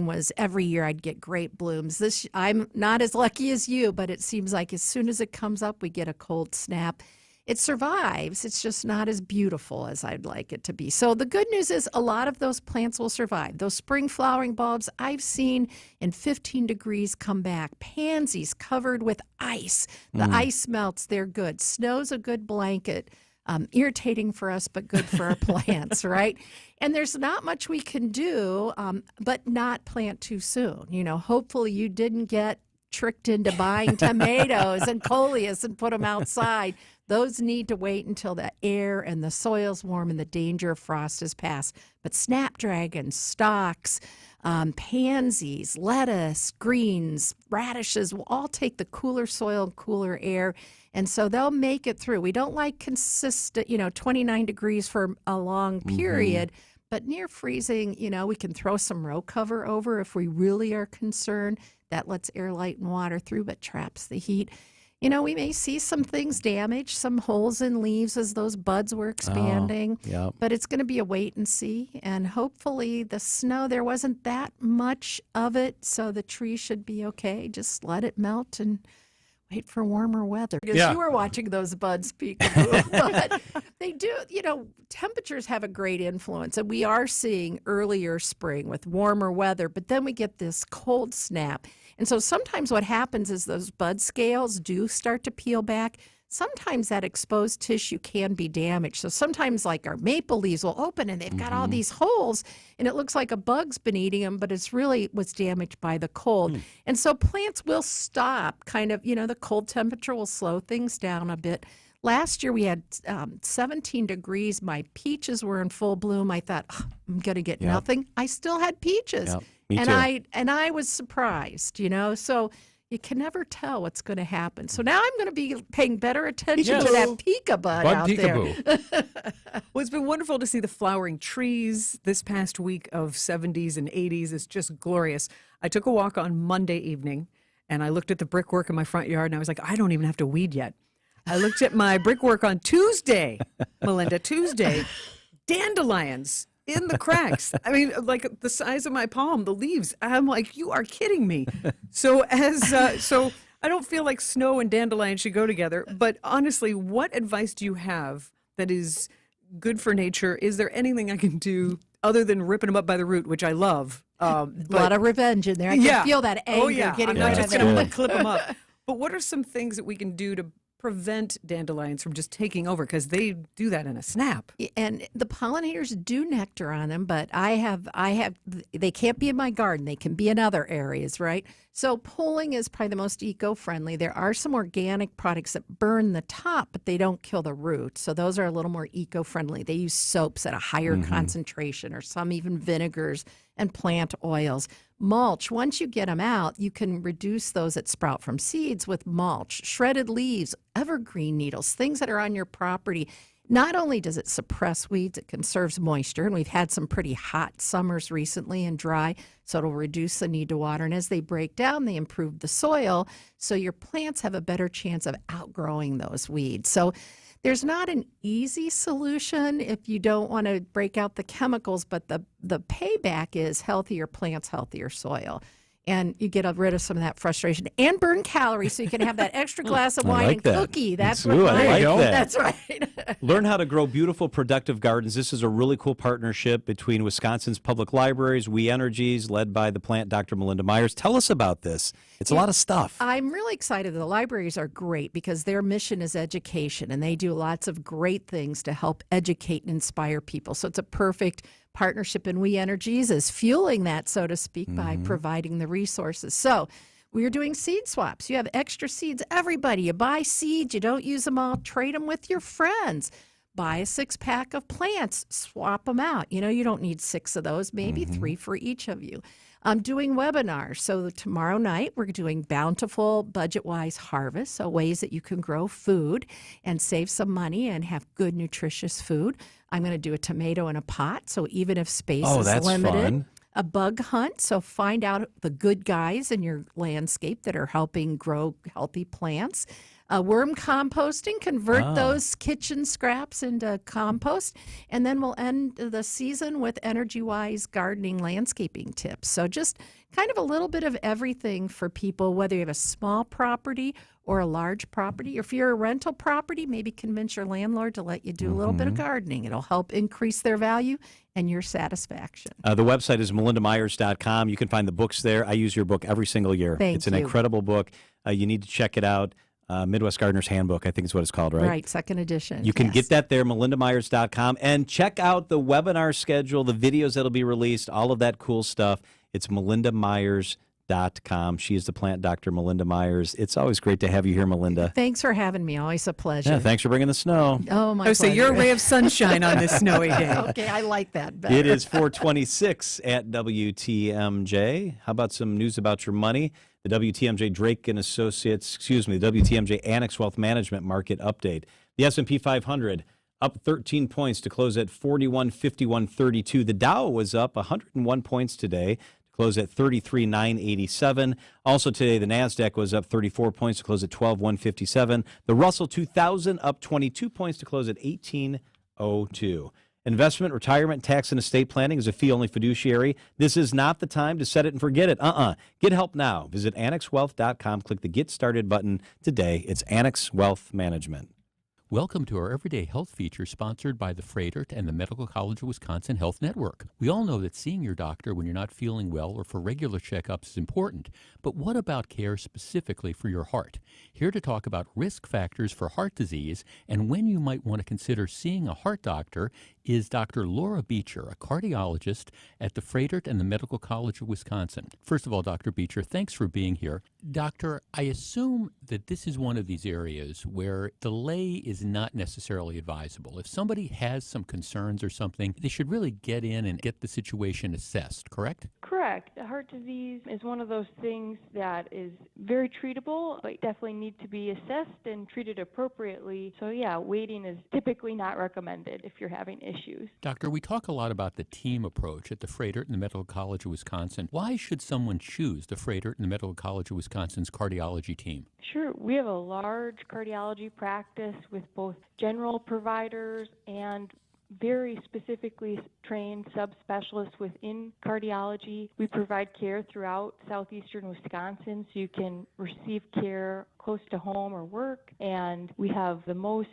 was every year I'd get great blooms. I'm not as lucky as you, but it seems like as soon as it comes up, we get a cold snap. It survives. It's just not as beautiful as I'd like it to be. So the good news is a lot of those plants will survive. Those spring flowering bulbs I've seen in 15 degrees come back. Pansies covered with ice. The ice melts. They're good. Snow's a good blanket. Irritating for us, but good for our plants, right? And there's not much we can do, but not plant too soon. Hopefully you didn't get tricked into buying tomatoes and coleus and put them outside. Those need to wait until the air and the soil's warm and the danger of frost is past. But snapdragons, stalks, pansies, lettuce, greens, radishes will all take the cooler soil and cooler air. And so they'll make it through. We don't like consistent, 29 degrees for a long period. But near freezing, we can throw some row cover over if we really are concerned. That lets air, light, and water through, but traps the heat. We may see some things damaged, some holes in leaves as those buds were expanding. But it's going to be a wait and see. And hopefully the snow, there wasn't that much of it, so the tree should be okay. Just let it melt and wait for warmer weather. Because you were watching those buds peekaboo. But they do, temperatures have a great influence. And we are seeing earlier spring with warmer weather, but then we get this cold snap. And so sometimes what happens is those bud scales do start to peel back. Sometimes that exposed tissue can be damaged. So sometimes like our maple leaves will open and they've got all these holes and it looks like a bug's been eating them, but it's really was damaged by the cold. And so plants will stop kind of, the cold temperature will slow things down a bit. Last year we had 17 degrees. My peaches were in full bloom. I thought, I'm going to get nothing. I still had peaches. Me and too. I was surprised, so you can never tell what's going to happen. So now I'm going to be paying better attention to that peekabud out there. Well, it's been wonderful to see the flowering trees this past week of 70s and 80s. It's just glorious. I took a walk on Monday evening, and I looked at the brickwork in my front yard, and I was like, I don't even have to weed yet. I looked at my brickwork on Tuesday, Melinda, dandelions in the cracks. I mean, like the size of my palm, the leaves. I'm like, you are kidding me. So so I don't feel like snow and dandelion should go together. But honestly, what advice do you have that is good for nature? Is there anything I can do other than ripping them up by the root, which I love? A lot of revenge in there. I can feel that anger getting I'm not out just of going there. to clip them up. But what are some things that we can do to prevent dandelions from just taking over, because they do that in a snap? And the pollinators do nectar on them, but they can't be in my garden. They can be in other areas, right? So pulling is probably the most eco-friendly. There are some organic products that burn the top, but they don't kill the root. So those are a little more eco-friendly. They use soaps at a higher concentration, or some even vinegars and plant oils. Mulch, once you get them out, you can reduce those that sprout from seeds with mulch, shredded leaves, evergreen needles, things that are on your property. Not only does it suppress weeds, it conserves moisture, and we've had some pretty hot summers recently and dry, so it'll reduce the need to water. And as they break down, they improve the soil, so your plants have a better chance of outgrowing those weeds. So there's not an easy solution if you don't want to break out the chemicals, but the payback is healthier plants, healthier soil. And you get rid of some of that frustration and burn calories, so you can have that extra glass of wine and cookie. That's what I like that. That's right. Learn how to grow beautiful, productive gardens. This is a really cool partnership between Wisconsin's public libraries, We Energies, led by the plant Dr. Melinda Myers. Tell us about this. It's a lot of stuff. I'm really excited. The libraries are great because their mission is education, and they do lots of great things to help educate and inspire people. So it's a perfect partnership, and We Energies is fueling that, so to speak, by providing the resources. So we are doing seed swaps. You have extra seeds. Everybody, you buy seeds, you don't use them all, trade them with your friends. Buy a 6-pack of plants, swap them out. You don't need 6 of those, maybe 3 for each of you. I'm doing webinars. So tomorrow night, we're doing bountiful, budget-wise harvest, so ways that you can grow food and save some money and have good, nutritious food. I'm going to do a tomato in a pot, so even if space is limited. Fun. A bug hunt, so find out the good guys in your landscape that are helping grow healthy plants. worm composting, convert those kitchen scraps into compost, and then we'll end the season with energy-wise gardening landscaping tips. So just kind of a little bit of everything for people, whether you have a small property or a large property. Or if you're a rental property, maybe convince your landlord to let you do a little bit of gardening. It'll help increase their value and your satisfaction. The website is melindamyers.com. You can find the books there. I use your book every single year. It's an incredible book. You need to check it out. Midwest Gardener's Handbook, I think is what it's called, right? Right, second edition. You can get that there, melindamyers.com. And check out the webinar schedule, the videos that'll be released, all of that cool stuff. It's melindamyers.com. She is the plant doctor, Melinda Myers. It's always great to have you here, Melinda. Thanks for having me. Always a pleasure. Yeah, thanks for bringing the snow. Oh, my Oh, so pleasure. you're a ray of sunshine on this snowy day. Okay, I like that better. It is 426 at WTMJ. How about some news about your money? The WTMJ Drake and Associates, the WTMJ Annex Wealth Management Market Update. The S&P 500 up 13 points to close at 4151.32. The Dow was up 101 points today, close at 33,987. Also today, the NASDAQ was up 34 points to close at 12,157. The Russell 2000 up 22 points to close at 1802. Investment, retirement, tax, and estate planning is a fee-only fiduciary. This is not the time to set it and forget it. Get help now. Visit AnnexWealth.com. Click the Get Started button today. It's Annex Wealth Management. Welcome to our Everyday Health feature sponsored by the Froedtert and the Medical College of Wisconsin Health Network. We all know that seeing your doctor when you're not feeling well or for regular checkups is important, but what about care specifically for your heart? Here to talk about risk factors for heart disease and when you might want to consider seeing a heart doctor is Dr. Laura Beecher, a cardiologist at the Froedtert and the Medical College of Wisconsin. First of all, Dr. Beecher, thanks for being here. Doctor, I assume that this is one of these areas where delay is not necessarily advisable. If somebody has some concerns or something, they should really get in and get the situation assessed, correct? Correct. Heart disease is one of those things that is very treatable, but definitely need to be assessed and treated appropriately. So yeah, waiting is typically not recommended if you're having issues. Doctor, we talk a lot about the team approach at the Froedtert and the Medical College of Wisconsin. Why should someone choose the Froedtert and the Medical College of Wisconsin's cardiology team? Sure. We have a large cardiology practice with both general providers and very specifically trained subspecialists within cardiology. We provide care throughout southeastern Wisconsin, so you can receive care close to home or work, and we have the most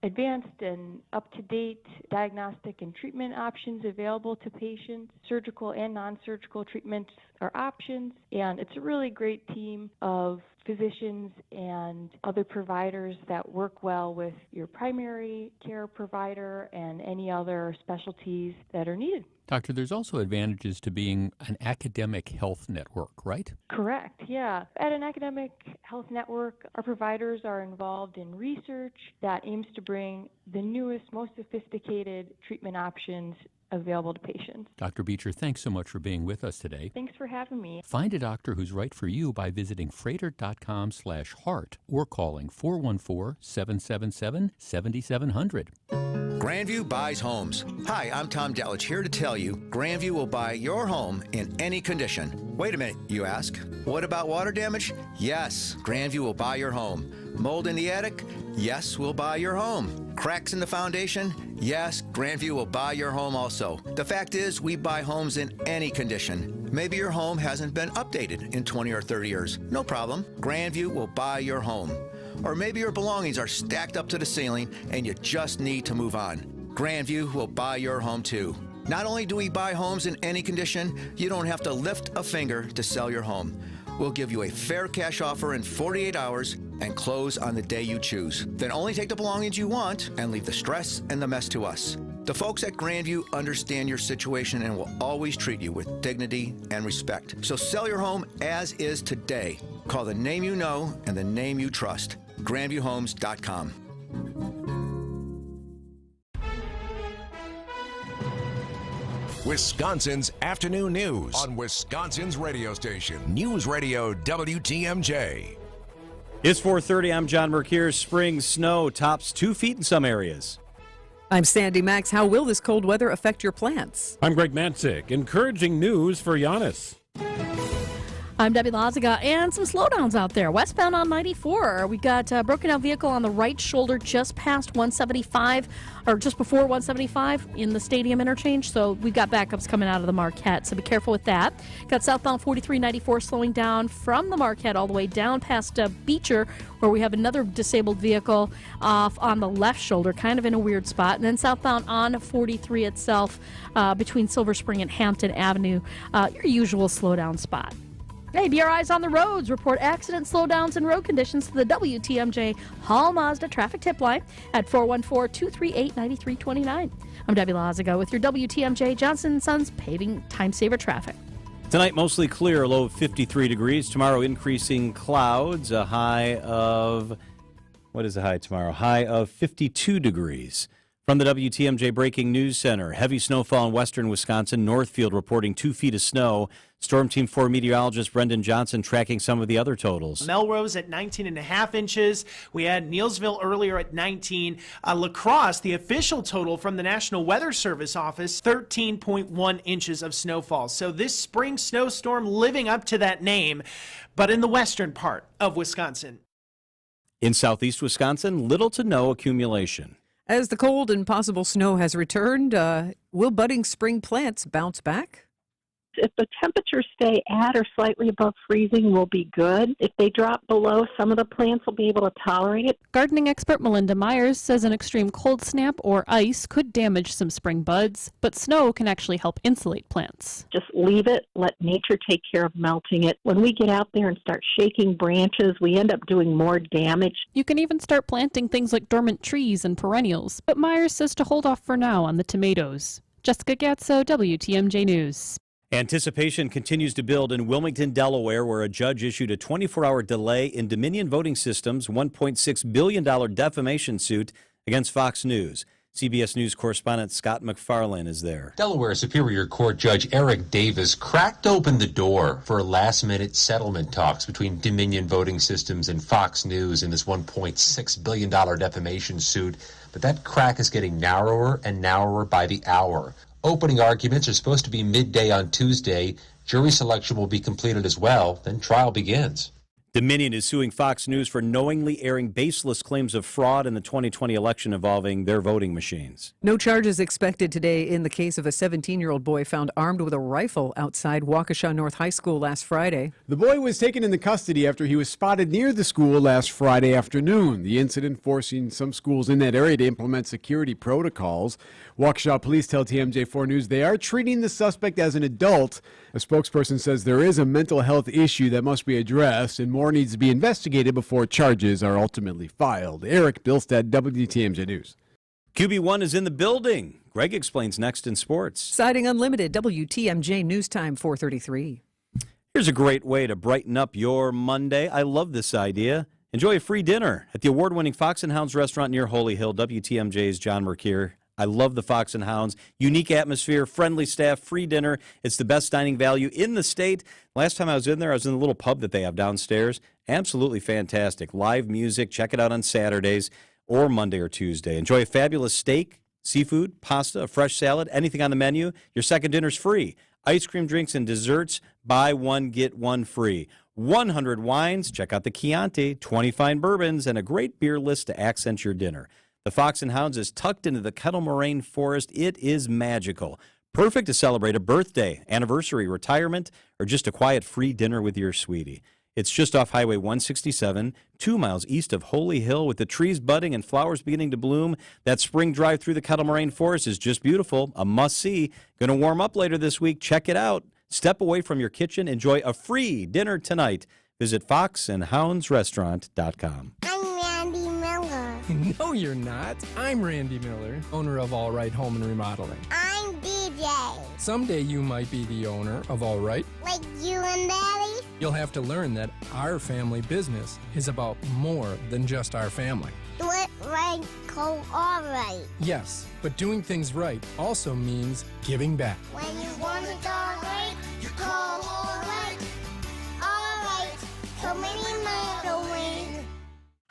advanced and up-to-date diagnostic and treatment options available to patients. Surgical and non-surgical treatments are options, and it's a really great team of physicians and other providers that work well with your primary care provider and any other specialties that are needed. Doctor, there's also advantages to being an academic health network, right? Correct, yeah. At an academic health network, our providers are involved in research that aims to bring the newest, most sophisticated treatment options available to patients. Dr. Beecher, thanks so much for being with us today. Thanks for having me. Find a doctor who's right for you by visiting Froedtert.com/heart or calling 414-777-7700. Grandview buys homes. Hi, I'm Tom Delich here to tell you Grandview will buy your home in any condition. Wait a minute, you ask. What about water damage? Yes, Grandview will buy your home. Mold in the attic? Yes, we'll buy your home. Cracks in the foundation? Yes, Grandview will buy your home also. The fact is, we buy homes in any condition. Maybe your home hasn't been updated in 20 or 30 years. No problem. Grandview will buy your home. Or maybe your belongings are stacked up to the ceiling and you just need to move on. Grandview will buy your home too. Not only do we buy homes in any condition, you don't have to lift a finger to sell your home. We'll give you a fair cash offer in 48 hours and close on the day you choose. Then only take the belongings you want and leave the stress and the mess to us. The folks at Grandview understand your situation and will always treat you with dignity and respect. So sell your home as is today. Call the name you know and the name you trust. GrandviewHomes.com. Wisconsin's afternoon news on Wisconsin's radio station, News Radio WTMJ. It's 4:30. I'm John Mercure. Spring snow tops 2 feet in some areas. I'm Sandy Max. How will this cold weather affect your plants? I'm Greg Matzik. Encouraging news for Giannis. I'm Debbie Lazaga, and some slowdowns out there. Westbound on 94, we got a broken out vehicle on the right shoulder just past 175, or just before 175 in the stadium interchange. So we've got backups coming out of the Marquette, so be careful with that. Got southbound 4394 slowing down from the Marquette all the way down past Beecher, where we have another disabled vehicle off on the left shoulder, kind of in a weird spot. And then southbound on 43 itself, between Silver Spring and Hampton Avenue, your usual slowdown spot. Hey, BRI's on the roads report accident slowdowns and road conditions to the WTMJ Hall Mazda traffic tip line at 414-238-9329. I'm Debbie Lazaga with your WTMJ Johnson & Sons paving time saver traffic. Tonight, mostly clear, a low of 53 degrees. Tomorrow, increasing clouds, a high of, what is the high tomorrow? High of 52 degrees. From the WTMJ Breaking News Center, heavy snowfall in western Wisconsin. Northfield reporting 2 feet of snow. Storm Team 4 meteorologist Brendan Johnson tracking some of the other totals. Melrose at 19.5 inches. We had Neilsville earlier at 19. La Crosse, the official total from the National Weather Service office, 13.1 inches of snowfall. So this spring snowstorm living up to that name, but in the western part of Wisconsin. In southeast Wisconsin, little to no accumulation. As the cold and possible snow has returned, will budding spring plants bounce back? If the temperatures stay at or slightly above freezing, will be good. If they drop below, some of the plants will be able to tolerate it. Gardening expert Melinda Myers says an extreme cold snap or ice could damage some spring buds, but snow can actually help insulate plants. Just leave it, let nature take care of melting it. When we get out there and start shaking branches, we end up doing more damage. You can even start planting things like dormant trees and perennials, but Myers says to hold off for now on the tomatoes. Jessica Gatso, WTMJ News. Anticipation continues to build in Wilmington, Delaware, where a judge issued a 24-hour delay in Dominion Voting Systems' $1.6 billion defamation suit against Fox News. CBS News correspondent Scott McFarlane is there. Delaware Superior Court Judge Eric Davis cracked open the door for last-minute settlement talks between Dominion Voting Systems and Fox News in this $1.6 billion defamation suit. But that crack is getting narrower and narrower by the hour. Opening arguments are supposed to be midday on Tuesday. Jury selection will be completed as well. Then trial begins. Dominion is suing Fox News for knowingly airing baseless claims of fraud in the 2020 election involving their voting machines. No charges expected today in the case of a 17-year-old boy found armed with a rifle outside Waukesha North High School last Friday. The boy was taken into custody after he was spotted near the school last Friday afternoon. The incident forcing some schools in that area to implement security protocols. Waukesha police tell TMJ4 News they are treating the suspect as an adult. A spokesperson says there is a mental health issue that must be addressed and more needs to be investigated before charges are ultimately filed. Eric Bilstead, WTMJ News. QB1 is in the building. Greg explains next in sports. Siding Unlimited, WTMJ News Time 4:33. Here's a great way to brighten up your Monday. I love this idea. Enjoy a free dinner at the award-winning Fox and Hounds restaurant near Holy Hill. WTMJ's John Mercure. I love the Fox and Hounds. Unique atmosphere, friendly staff, free dinner. It's the best dining value in the state. Last time I was in there, I was in the little pub that they have downstairs. Absolutely fantastic. Live music. Check it out on Saturdays or Monday or Tuesday. Enjoy a fabulous steak, seafood, pasta, a fresh salad, anything on the menu. Your second dinner's free. Ice cream, drinks, and desserts. Buy one, get one free. 100 wines. Check out the Chianti, 20 fine bourbons, and a great beer list to accent your dinner. The Fox and Hounds is tucked into the Kettle Moraine Forest. It is magical. Perfect to celebrate a birthday, anniversary, retirement, or just a quiet free dinner with your sweetie. It's just off Highway 167, 2 miles east of Holy Hill, with the trees budding and flowers beginning to bloom. That spring drive through the Kettle Moraine Forest is just beautiful. A must-see. Going to warm up later this week. Check it out. Step away from your kitchen. Enjoy a free dinner tonight. Visit foxandhoundsrestaurant.com. No, you're not. I'm Randy Miller, owner of All Right Home and Remodeling. I'm DJ. Someday you might be the owner of All Right. Like you and Daddy? You'll have to learn that our family business is about more than just our family. Do it right, call All Right. Yes, but doing things right also means giving back. When you want it all right, you call All Right. All Right, so many miles away.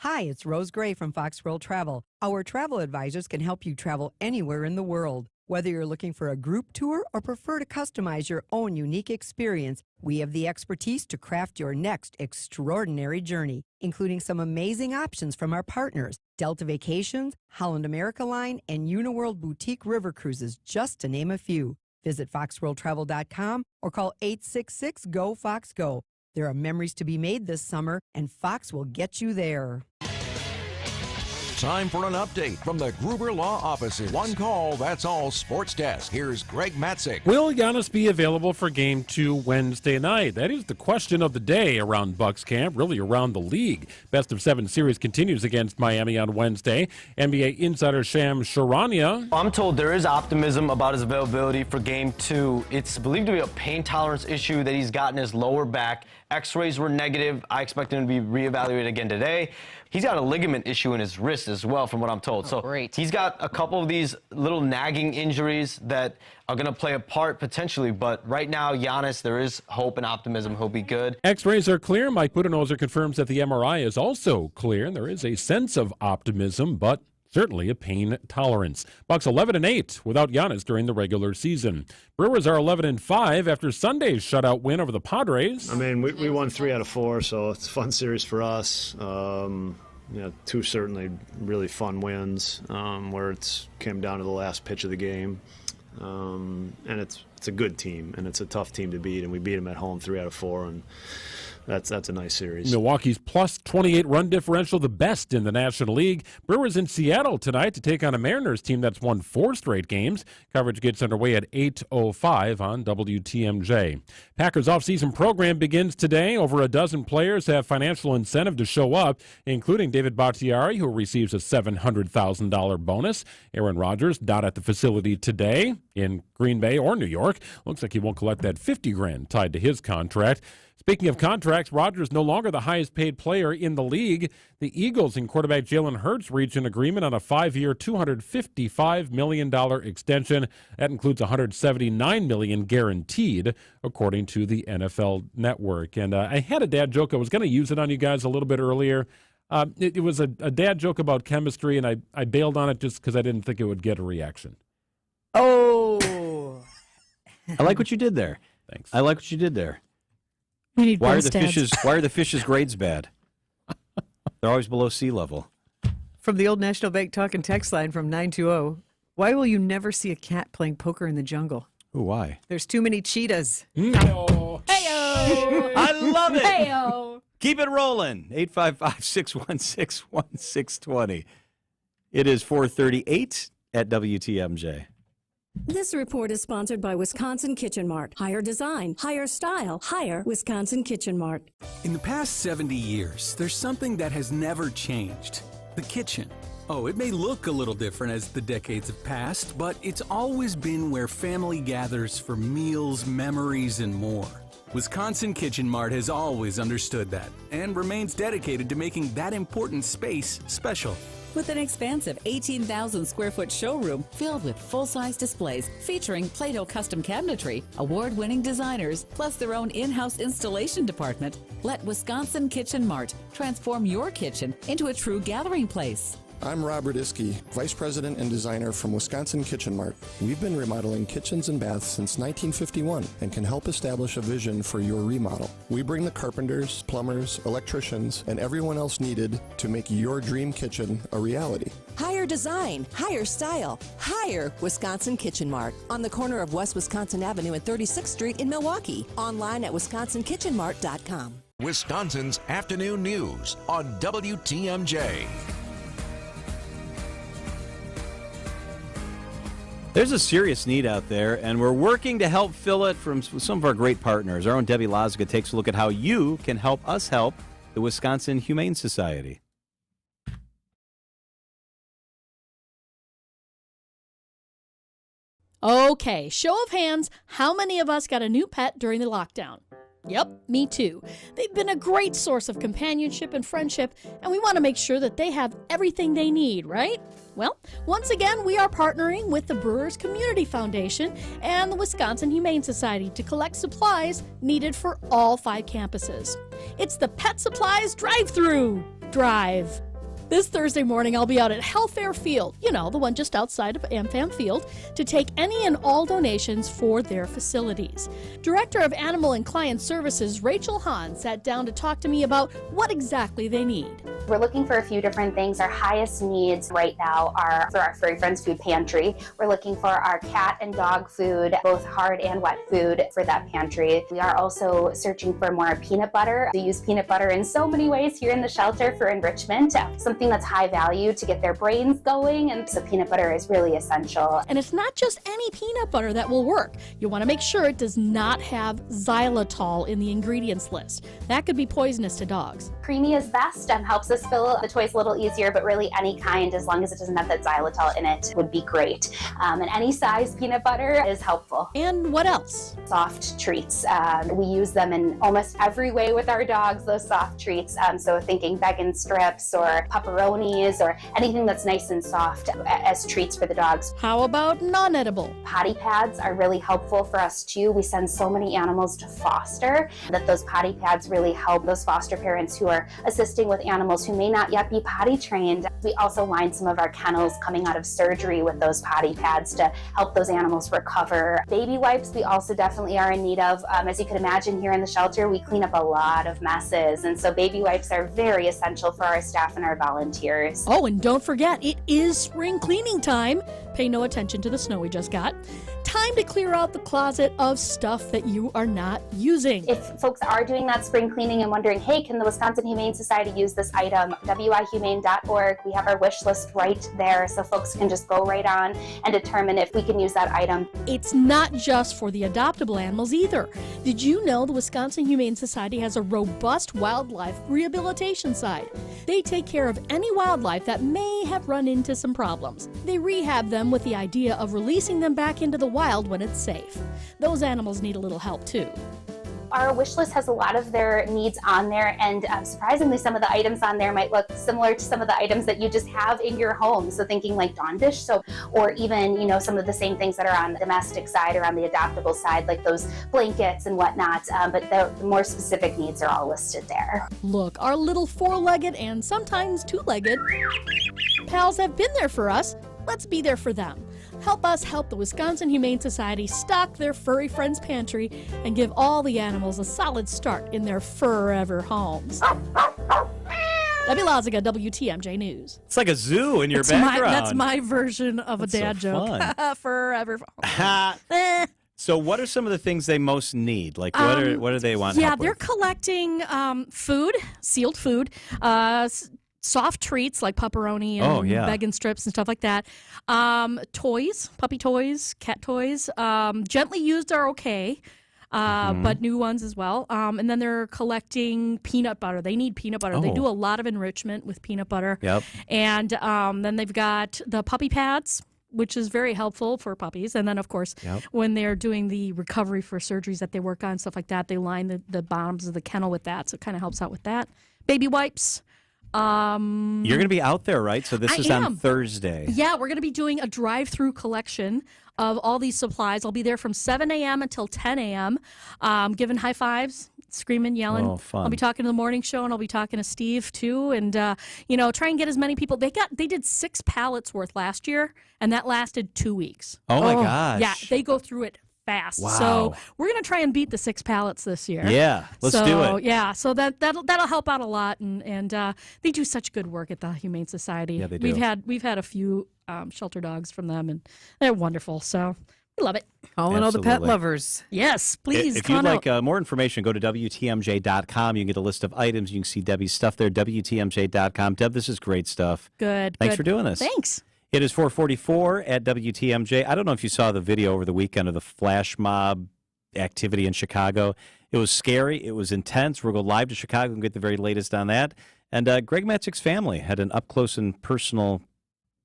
Hi, it's Rose Gray from Fox World Travel. Our travel advisors can help you travel anywhere in the world. Whether you're looking for a group tour or prefer to customize your own unique experience, we have the expertise to craft your next extraordinary journey, including some amazing options from our partners, Delta Vacations, Holland America Line, and Uniworld Boutique River Cruises, just to name a few. Visit foxworldtravel.com or call 866-GO-FOX-GO. There are memories to be made this summer, and Fox will get you there. Time for an update from the Gruber Law Offices. One call, that's all. Sports Desk. Here's Greg Matzik. Will Giannis be available for Game 2 Wednesday night? That is the question of the day around Bucks camp, really around the league. Best of 7 series continues against Miami on Wednesday. NBA insider Shams Charania. I'm told there is optimism about his availability for Game 2. It's believed to be a pain tolerance issue that he's got in his lower back. X-rays were negative. I expect him to be reevaluated again today. He's got a ligament issue in his wrist as well, from what I'm told. He's got a couple of these little nagging injuries that are going to play a part potentially. But right now, Giannis, there is hope and optimism he'll be good. X-rays are clear. Mike Budenholzer confirms that the MRI is also clear. There is a sense of optimism, but certainly a pain tolerance. Bucks 11-8 without Giannis during the regular season. Brewers are 11-5 after Sunday's shutout win over the Padres. I mean, we won 3 out of 4, so it's a fun series for us. 2 certainly really fun wins where it's came down to the last pitch of the game. And it's a good team, and it's a tough team to beat, and we beat them at home 3 out of 4, and that's a nice series. Milwaukee's plus 28 run differential, the best in the National League. Brewers in Seattle tonight to take on a Mariners team that's won 4 straight games. Coverage gets underway at 8:05 on WTMJ. Packers offseason program begins today. Over a dozen players have financial incentive to show up, including David Bakhtiari, who receives a $700,000 bonus. Aaron Rodgers not at the facility today in Green Bay or New York. Looks like he won't collect that $50,000 tied to his contract. Speaking of contracts, Rodgers no longer the highest paid player in the league. The Eagles and quarterback Jalen Hurts reached an agreement on a 5-year, $255 million extension. That includes $179 million guaranteed, according to the NFL Network. And I had a dad joke. I was going to use it on you guys a little bit earlier. It was a dad joke about chemistry, and I bailed on it just because I didn't think it would get a reaction. Oh. I like what you did there. Thanks. I like what you did there. We need Why are both dads. Why are the fish's grades bad? They're always below sea level. From the old National Bank talk and text line from 920, why will you never see a cat playing poker in the jungle? Ooh, why? There's too many cheetahs. Heyo! I love it. Heyo! Keep it rolling. 855-616-1620. It is 4:38 at WTMJ. This report is sponsored by Wisconsin Kitchen Mart. Higher design, higher style, higher Wisconsin Kitchen Mart. In the past 70 years, there's something that has never changed. The kitchen. Oh, it may look a little different as the decades have passed, but it's always been where family gathers for meals, memories, and more. Wisconsin Kitchen Mart has always understood that and remains dedicated to making that important space special. With an expansive 18,000 square foot showroom filled with full-size displays featuring Play-Doh custom cabinetry, award-winning designers, plus their own in-house installation department, let Wisconsin Kitchen Mart transform your kitchen into a true gathering place. I'm Robert Iskey, Vice President and Designer from Wisconsin Kitchen Mart. We've been remodeling kitchens and baths since 1951 and can help establish a vision for your remodel. We bring the carpenters, plumbers, electricians, and everyone else needed to make your dream kitchen a reality. Higher design, higher style, higher Wisconsin Kitchen Mart on the corner of West Wisconsin Avenue and 36th Street in Milwaukee. Online at wisconsinkitchenmart.com. Wisconsin's afternoon news on WTMJ. There's a serious need out there, and we're working to help fill it from some of our great partners. Our own Debbie Loziga takes a look at how you can help us help the Wisconsin Humane Society. Okay, show of hands, how many of us got a new pet during the lockdown? Yep, me too. They've been a great source of companionship and friendship, and we want to make sure that they have everything they need, right? Well, once again, we are partnering with the Brewers Community Foundation and the Wisconsin Humane Society to collect supplies needed for all 5 campuses. It's the Pet Supplies Drive-Through Drive. This Thursday morning, I'll be out at Health Air Field, you know, the one just outside of AmFam Field, to take any and all donations for their facilities. Director of Animal and Client Services, Rachel Hahn, sat down to talk to me about what exactly they need. We're looking for a few different things. Our highest needs right now are for our Furry Friends Food Pantry. We're looking for our cat and dog food, both hard and wet food for that pantry. We are also searching for more peanut butter. We use peanut butter in so many ways here in the shelter for enrichment, something that's high value to get their brains going, and so peanut butter is really essential. And it's not just any peanut butter that will work. You want to make sure it does not have xylitol in the ingredients list. That could be poisonous to dogs. Creamy is best and helps us fill the toys a little easier, but really any kind, as long as it doesn't have that xylitol in it, would be great. And any size peanut butter is helpful. And what else? Soft treats. We use them in almost every way with our dogs, those soft treats. So thinking vegan strips or pepperonis or anything that's nice and soft as treats for the dogs. How about non-edible? Potty pads are really helpful for us too. We send so many animals to foster that those potty pads really help those foster parents who are assisting with animals who may not yet be potty trained. We also line some of our kennels coming out of surgery with those potty pads to help those animals recover. Baby wipes we also definitely are in need of. As you can imagine, here in the shelter we clean up a lot of messes, and so baby wipes are very essential for our staff and our volunteers. Oh, and don't forget, it is spring cleaning time. Pay no attention to the snow we just got. Time to clear out the closet of stuff that you are not using. If folks are doing that spring cleaning and wondering, hey, can the Wisconsin Humane Society use this item? wihumane.org. We have our wish list right there, so folks can just go right on and determine if we can use that item. It's not just for the adoptable animals either. Did you know the Wisconsin Humane Society has a robust wildlife rehabilitation side? They take care of any wildlife that may have run into some problems. They rehab them with the idea of releasing them back into the wild when it's safe. Those animals need a little help too. Our wish list has a lot of their needs on there, and surprisingly, some of the items on there might look similar to some of the items that you just have in your home. So thinking like Dawn dish soap, or even, some of the same things that are on the domestic side or on the adoptable side, like those blankets and whatnot. But the more specific needs are all listed there. Look, our little four-legged and sometimes two-legged pals have been there for us. Let's be there for them. Help us help the Wisconsin Humane Society stock their Furry Friends Pantry and give all the animals a solid start in their forever homes. Debbie Loziga, WTMJ News. It's like a zoo in your That's background. That's my version of a dad joke. Forever. So what are some of the things they most need? Like, what do they want Yeah, help they're with? collecting food, sealed food, soft treats like pepperoni and vegan strips and stuff like that. Toys, puppy toys, cat toys. Gently used are okay, but new ones as well. And then they're collecting peanut butter. They need peanut butter. They do a lot of enrichment with peanut butter. Yep. And then they've got the puppy pads, which is very helpful for puppies. And then, of course, when they're doing the recovery for surgeries that they work on, stuff like that, they line the bottoms of the kennel with that. So it kind of helps out with that. Baby wipes. You're going to be out there, right? So this is on Thursday. Yeah, we're going to be doing a drive-through collection of all these supplies. I'll be there from 7 a.m. until 10 a.m., giving high fives, screaming, yelling. Oh, fun. I'll be talking to the morning show, and I'll be talking to Steve, too, and, try and get as many people. They did 6 pallets worth last year, and that lasted 2 weeks. Oh, my gosh. Yeah, they go through it fast. Wow. So we're going to try and beat the 6 pallets this year. Yeah, let's do it. Yeah, so that'll help out a lot, and they do such good work at the Humane Society. Yeah, they do. We've had a few shelter dogs from them, and they're wonderful. So we love it. Calling all the pet lovers. Yes, please. If you'd like more information, go to WTMJ.com. You can get a list of items. You can see Debbie's stuff there, WTMJ.com. Deb, this is great stuff. Good. Thanks for doing this. Thanks. It is 4:44 at WTMJ. I don't know if you saw the video over the weekend of the flash mob activity in Chicago. It was scary. It was intense. We'll go live to Chicago and get the very latest on that. And Greg Matzik's family had an up-close and personal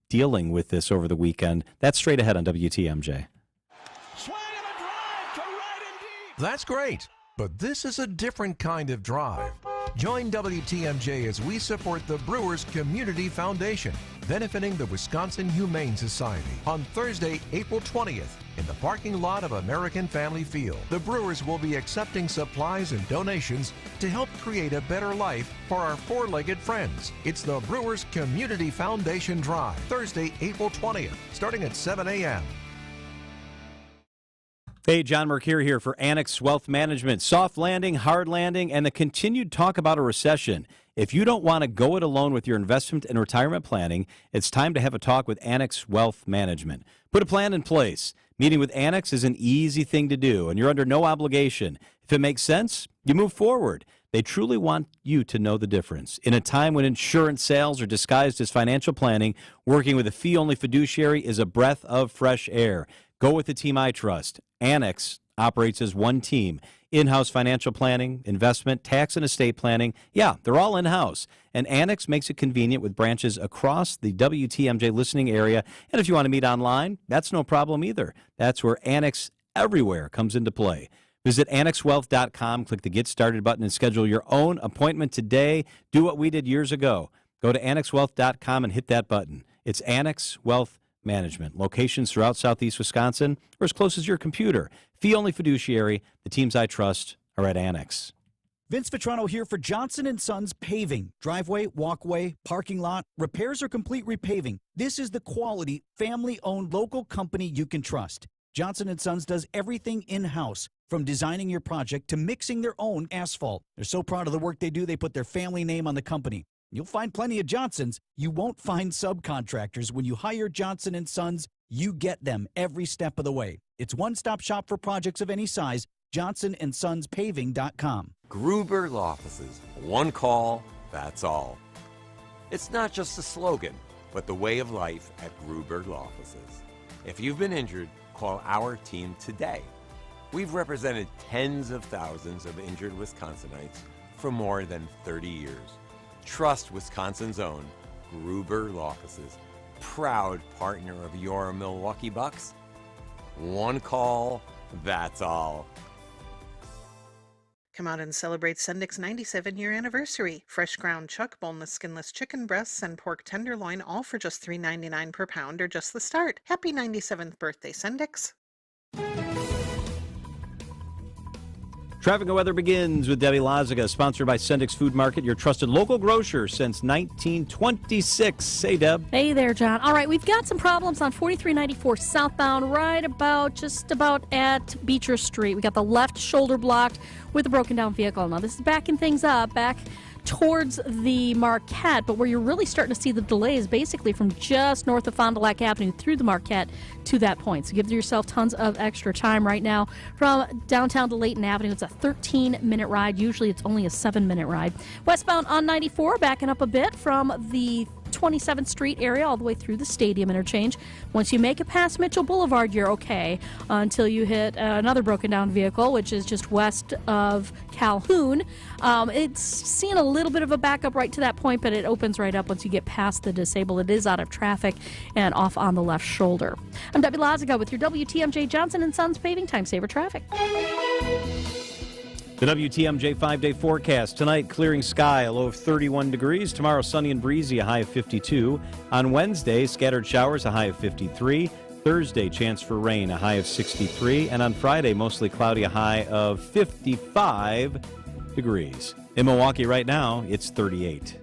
dealing with this over the weekend. That's straight ahead on WTMJ. That's great, but this is a different kind of drive. Join WTMJ as we support the Brewers Community Foundation, benefiting the Wisconsin Humane Society on Thursday, April 20th in the parking lot of American Family Field. The Brewers will be accepting supplies and donations to help create a better life for our four-legged friends. It's the Brewers Community Foundation Drive, Thursday, April 20th, starting at 7 a.m. Hey, John Mercure here for Annex Wealth Management. Soft landing, hard landing, and the continued talk about a recession. If you don't want to go it alone with your investment and retirement planning, it's time to have a talk with Annex Wealth Management. Put a plan in place. Meeting with Annex is an easy thing to do, and you're under no obligation. If it makes sense, you move forward. They truly want you to know the difference. In a time when insurance sales are disguised as financial planning, working with a fee-only fiduciary is a breath of fresh air. Go with the team I trust. Annex operates as one team. In-house financial planning, investment, tax, and estate planning. Yeah, they're all in-house. And Annex makes it convenient with branches across the WTMJ listening area. And if you want to meet online, that's no problem either. That's where Annex Everywhere comes into play. Visit annexwealth.com, click the Get Started button, and schedule your own appointment today. Do what we did years ago. Go to annexwealth.com and hit that button. It's Annex Wealth Management. Locations throughout southeast Wisconsin or as close as your computer. Fee-only fiduciary. The teams I trust are at Annex. Vince Vitrano here for Johnson & Sons Paving. Driveway, walkway, parking lot, repairs or complete repaving. This is the quality, family-owned local company you can trust. Johnson & Sons does everything in-house, from designing your project to mixing their own asphalt. They're so proud of the work they do, they put their family name on the company. You'll find plenty of Johnsons. You won't find subcontractors. When you hire Johnson & Sons, you get them every step of the way. It's one-stop shop for projects of any size. JohnsonandSonsPaving.com. Gruber Law Offices. One call, that's all. It's not just a slogan, but the way of life at Gruber Law Offices. If you've been injured, call our team today. We've represented tens of thousands of injured Wisconsinites for more than 30 years. Trust Wisconsin's own Gruber Law Offices, proud partner of your Milwaukee Bucks. One call, that's all. Come out and celebrate Sendik's 97-year anniversary. Fresh ground chuck, boneless, skinless chicken breasts, and pork tenderloin, all for just $3.99 per pound, or just the start. Happy 97th birthday, Sendik's. Traffic and weather begins with Debbie Lazaga, sponsored by Sendik's Food Market, your trusted local grocer since 1926. Hey, Deb. Hey there, John. All right, we've got some problems on 4394 southbound, just about at Beecher Street. We got the left shoulder blocked with a broken down vehicle. Now, this is backing things up back towards the Marquette, but where you're really starting to see the delays basically from just north of Fond du Lac Avenue through the Marquette to that point. So give yourself tons of extra time right now. From downtown to Layton Avenue, it's a 13-minute ride. Usually it's only a 7-minute ride. Westbound on 94, backing up a bit from the 27th Street area all the way through the Stadium interchange. Once you make it past Mitchell Boulevard, you're okay until you hit another broken down vehicle, which is just west of Calhoun. It's seeing a little bit of a backup right to that point, but it opens right up once you get past the disabled. It is out of traffic and off on the left shoulder. I'm Debbie Lazaga with your WTMJ Johnson & Sons Paving Time Saver Traffic. The WTMJ 5-day forecast. Tonight, clearing sky, a low of 31 degrees. Tomorrow, sunny and breezy, a high of 52. On Wednesday, scattered showers, a high of 53. Thursday, chance for rain, a high of 63. And on Friday, mostly cloudy, a high of 55 degrees. In Milwaukee right now, it's 38.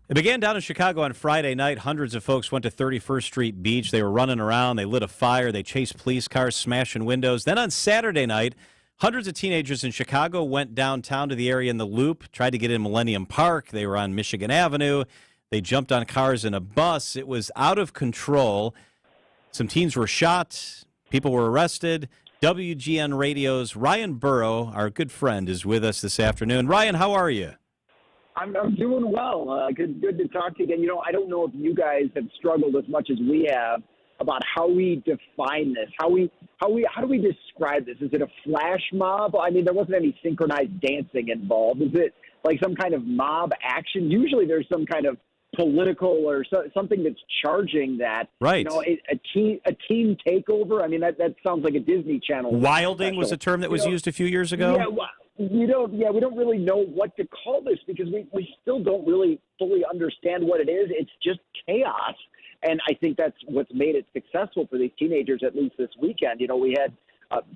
It began down in Chicago on Friday night. Hundreds of folks went to 31st Street Beach. They were running around. They lit a fire. They chased police cars, smashing windows. Then on Saturday night, hundreds of teenagers in Chicago went downtown to the area in the Loop, tried to get in Millennium Park. They were on Michigan Avenue. They jumped on cars in a bus. It was out of control. Some teens were shot. People were arrested. WGN Radio's Ryan Burrow, our good friend, is with us this afternoon. Ryan, how are you? I'm doing well. Good to talk to you again. You know, I don't know if you guys have struggled as much as we have about how we define this. How do we describe this? Is it a flash mob? I mean, there wasn't any synchronized dancing involved. Is it like some kind of mob action? Usually there's some kind of political or something that's charging that. Right. You know, a team takeover. I mean, that sounds like a Disney Channel. Wilding was a term that was used a few years ago. Yeah, we don't really know what to call this because we still don't really fully understand what it is. It's just chaos. And I think that's what's made it successful for these teenagers, at least this weekend. You know, we had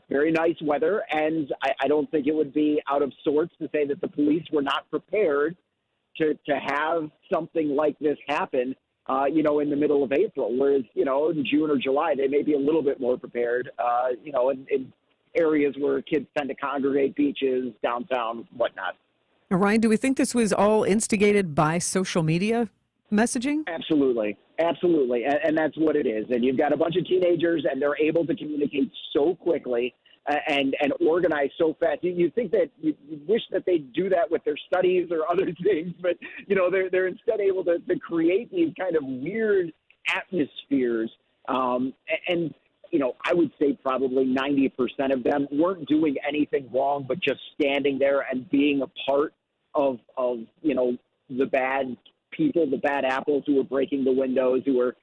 very nice weather, and I don't think it would be out of sorts to say that the police were not prepared to have something like this happen, you know, in the middle of April. Whereas, you know, in June or July, they may be a little bit more prepared, you know, in areas where kids tend to congregate, beaches, downtown, whatnot. Now, Ryan, do we think this was all instigated by social media messaging? Absolutely. And that's what it is. And you've got a bunch of teenagers, and they're able to communicate so quickly and organize so fast. You think that you wish that they'd do that with their studies or other things, but, you know, they're instead able to create these kind of weird atmospheres. And, you know, I would say probably 90% of them weren't doing anything wrong, but just standing there and being a part of you know, the bad people, the bad apples who were breaking the windows, who were,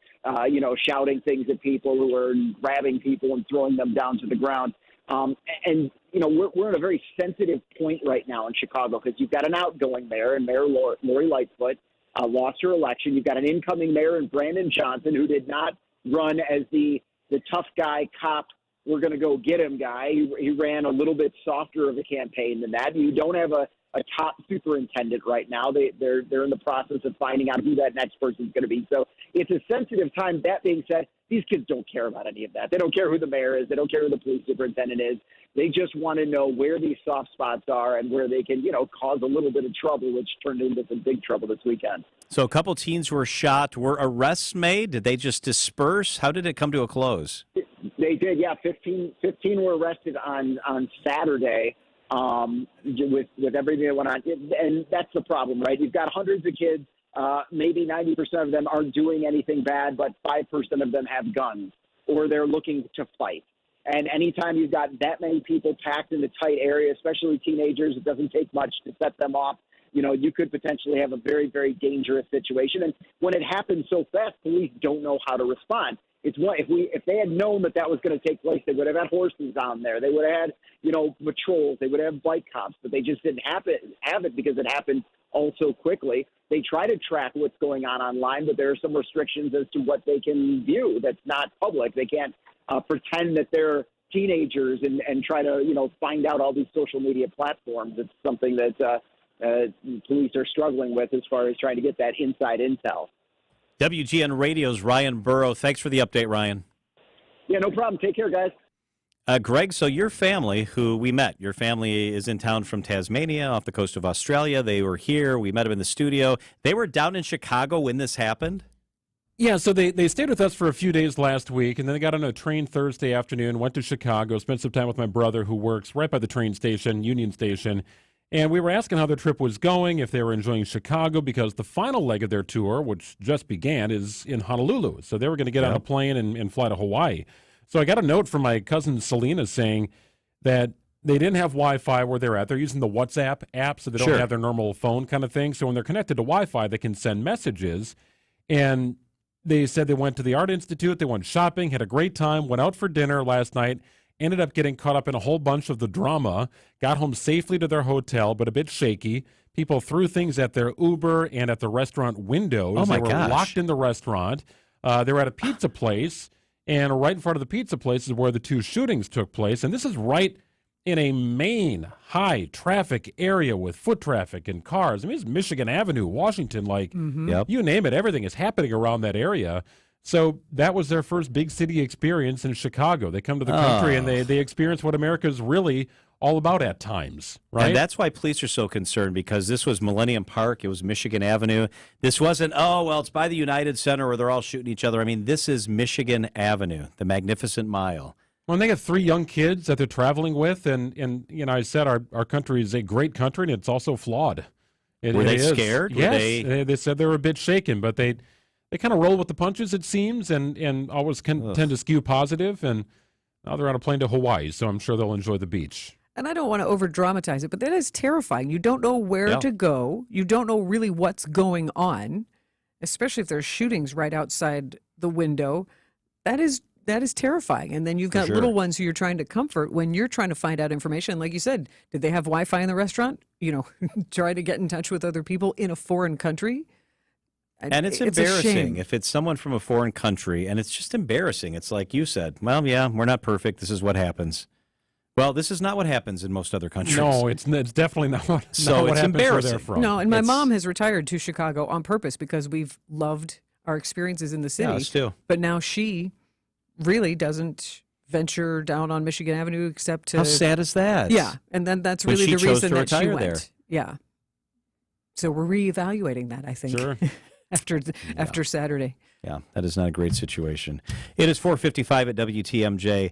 you know, shouting things at people, who were grabbing people and throwing them down to the ground. And, you know, we're at a very sensitive point right now in Chicago because you've got an outgoing mayor, and Mayor Lori Lightfoot lost her election. You've got an incoming mayor in Brandon Johnson who did not run as the tough guy, cop, we're going to go get him guy. He ran a little bit softer of a campaign than that. You don't have a top superintendent right now. They're in the process of finding out who that next person is going to be. So it's a sensitive time. That being said, these kids don't care about any of that. They don't care who the mayor is. They don't care who the police superintendent is. They just want to know where these soft spots are and where they can, you know, cause a little bit of trouble, which turned into some big trouble this weekend. So a couple teens were shot. Were arrests made? Did they just disperse? How did it come to a close? They did, yeah. 15 were arrested on Saturday. With everything that went on. And that's the problem, right? You've got hundreds of kids. Maybe 90% of them aren't doing anything bad, but 5% of them have guns or they're looking to fight. And anytime you've got that many people packed in a tight area, especially teenagers, it doesn't take much to set them off. You know, you could potentially have a very, very dangerous situation. And when it happens so fast, police don't know how to respond. It's what if they had known that was going to take place, they would have had horses on there. They would have had, you know, patrols. They would have bike cops, but they just didn't have it because it happened all so quickly. They try to track what's going on online, but there are some restrictions as to what they can view that's not public. They can't pretend that they're teenagers and try to, you know, find out all these social media platforms. It's something that police are struggling with as far as trying to get that inside intel. WGN Radio's Ryan Burrow. Thanks for the update, Ryan. Yeah, no problem. Take care, guys. Greg, so your family, who we met, your family is in town from Tasmania off the coast of Australia. They were here. We met them in the studio. They were down in Chicago when this happened? Yeah, so they stayed with us for a few days last week, and then they got on a train Thursday afternoon, went to Chicago, spent some time with my brother who works right by the train station, Union Station. And we were asking how their trip was going, if they were enjoying Chicago, because the final leg of their tour, which just began, is in Honolulu. So they were going to get on a plane and fly to Hawaii. So I got a note from my cousin Selena saying that they didn't have Wi-Fi where they're at. They're using the WhatsApp app, so they don't have their normal phone kind of thing. So when they're connected to Wi-Fi, they can send messages. And they said they went to the Art Institute, they went shopping, had a great time, went out for dinner last night, ended up getting caught up in a whole bunch of the drama, got home safely to their hotel, but a bit shaky. People threw things at their Uber and at the restaurant windows. Oh, my They were gosh. locked in the restaurant. They were at a pizza place, and right in front of the pizza place is where the two shootings took place. And this is right in a main high-traffic area with foot traffic and cars. I mean, it's Michigan Avenue, Washington, like, you name it, everything is happening around that area. So that was their first big city experience in Chicago. They come to the country and they experience what America's really all about at times, right? And that's why police are so concerned, because this was Millennium Park. It was Michigan Avenue. This wasn't, it's by the United Center where they're all shooting each other. I mean, this is Michigan Avenue, the Magnificent Mile. Well, and they got 3 young kids that they're traveling with. And you know, I said our country is a great country, and it's also flawed. Were they scared? Yes. They said they were a bit shaken, but they kind of roll with the punches, it seems, and always tend to skew positive. And now they're on a plane to Hawaii, so I'm sure they'll enjoy the beach. And I don't want to over dramatize it, but that is terrifying. You don't know where to go. You don't know really what's going on. especially if there's shootings right outside the window, that is terrifying. And then you've got little ones who you're trying to comfort when you're trying to find out information. Like you said, did they have Wi-Fi in the restaurant? Try to get in touch with other people in a foreign country. And it's embarrassing if it's someone from a foreign country, and it's just embarrassing. It's like you said, well, yeah, we're not perfect. This is what happens. Well, this is not what happens in most other countries. No, it's definitely not what so it's happens embarrassing. where they're from. No, and my mom has retired to Chicago on purpose because we've loved our experiences in the city. Yeah, us too. But now she really doesn't venture down on Michigan Avenue except to... How sad is that? Yeah, and then that's When really she the chose reason to that she retire went. there. Yeah. So we're reevaluating that, I think. Sure. after Saturday. Yeah, that is not a great situation. It is 4:55 at WTMJ.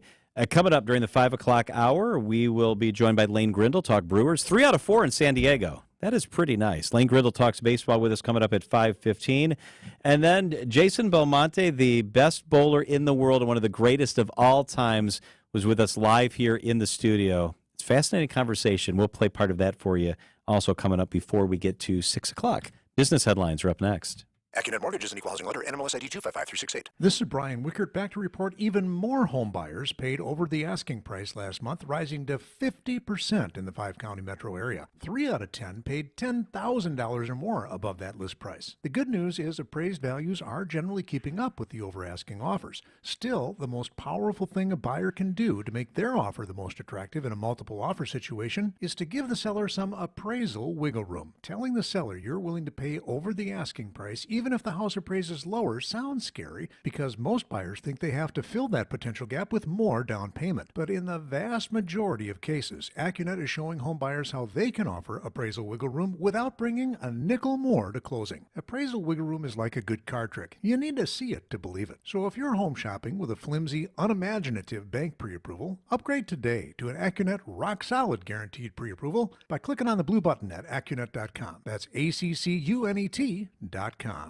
Coming up during the 5 o'clock hour, we will be joined by Lane Grindle, talk Brewers. 3 out of 4 in San Diego. That is pretty nice. Lane Grindle talks baseball with us coming up at 5:15. And then Jason Belmonte, the best bowler in the world and one of the greatest of all times, was with us live here in the studio. It's a fascinating conversation. We'll play part of that for you also coming up before we get to 6 o'clock. Business headlines are up next. AccuNet Mortgage is an equal housing lender. NMLS ID 255368. This is Brian Wickert back to report even more home buyers paid over the asking price last month, rising to 50% in the 5-county metro area. 3 out of 10 paid $10,000 or more above that list price. The good news is appraised values are generally keeping up with the over-asking offers. Still, the most powerful thing a buyer can do to make their offer the most attractive in a multiple offer situation is to give the seller some appraisal wiggle room. Telling the seller you're willing to pay over the asking price, even if the house appraises lower, sounds scary because most buyers think they have to fill that potential gap with more down payment. But in the vast majority of cases, AccuNet is showing home buyers how they can offer appraisal wiggle room without bringing a nickel more to closing. Appraisal wiggle room is like a good card trick. You need to see it to believe it. So if you're home shopping with a flimsy, unimaginative bank pre-approval, upgrade today to an AccuNet rock-solid guaranteed pre-approval by clicking on the blue button at AccuNet.com. That's ACCUNET.com.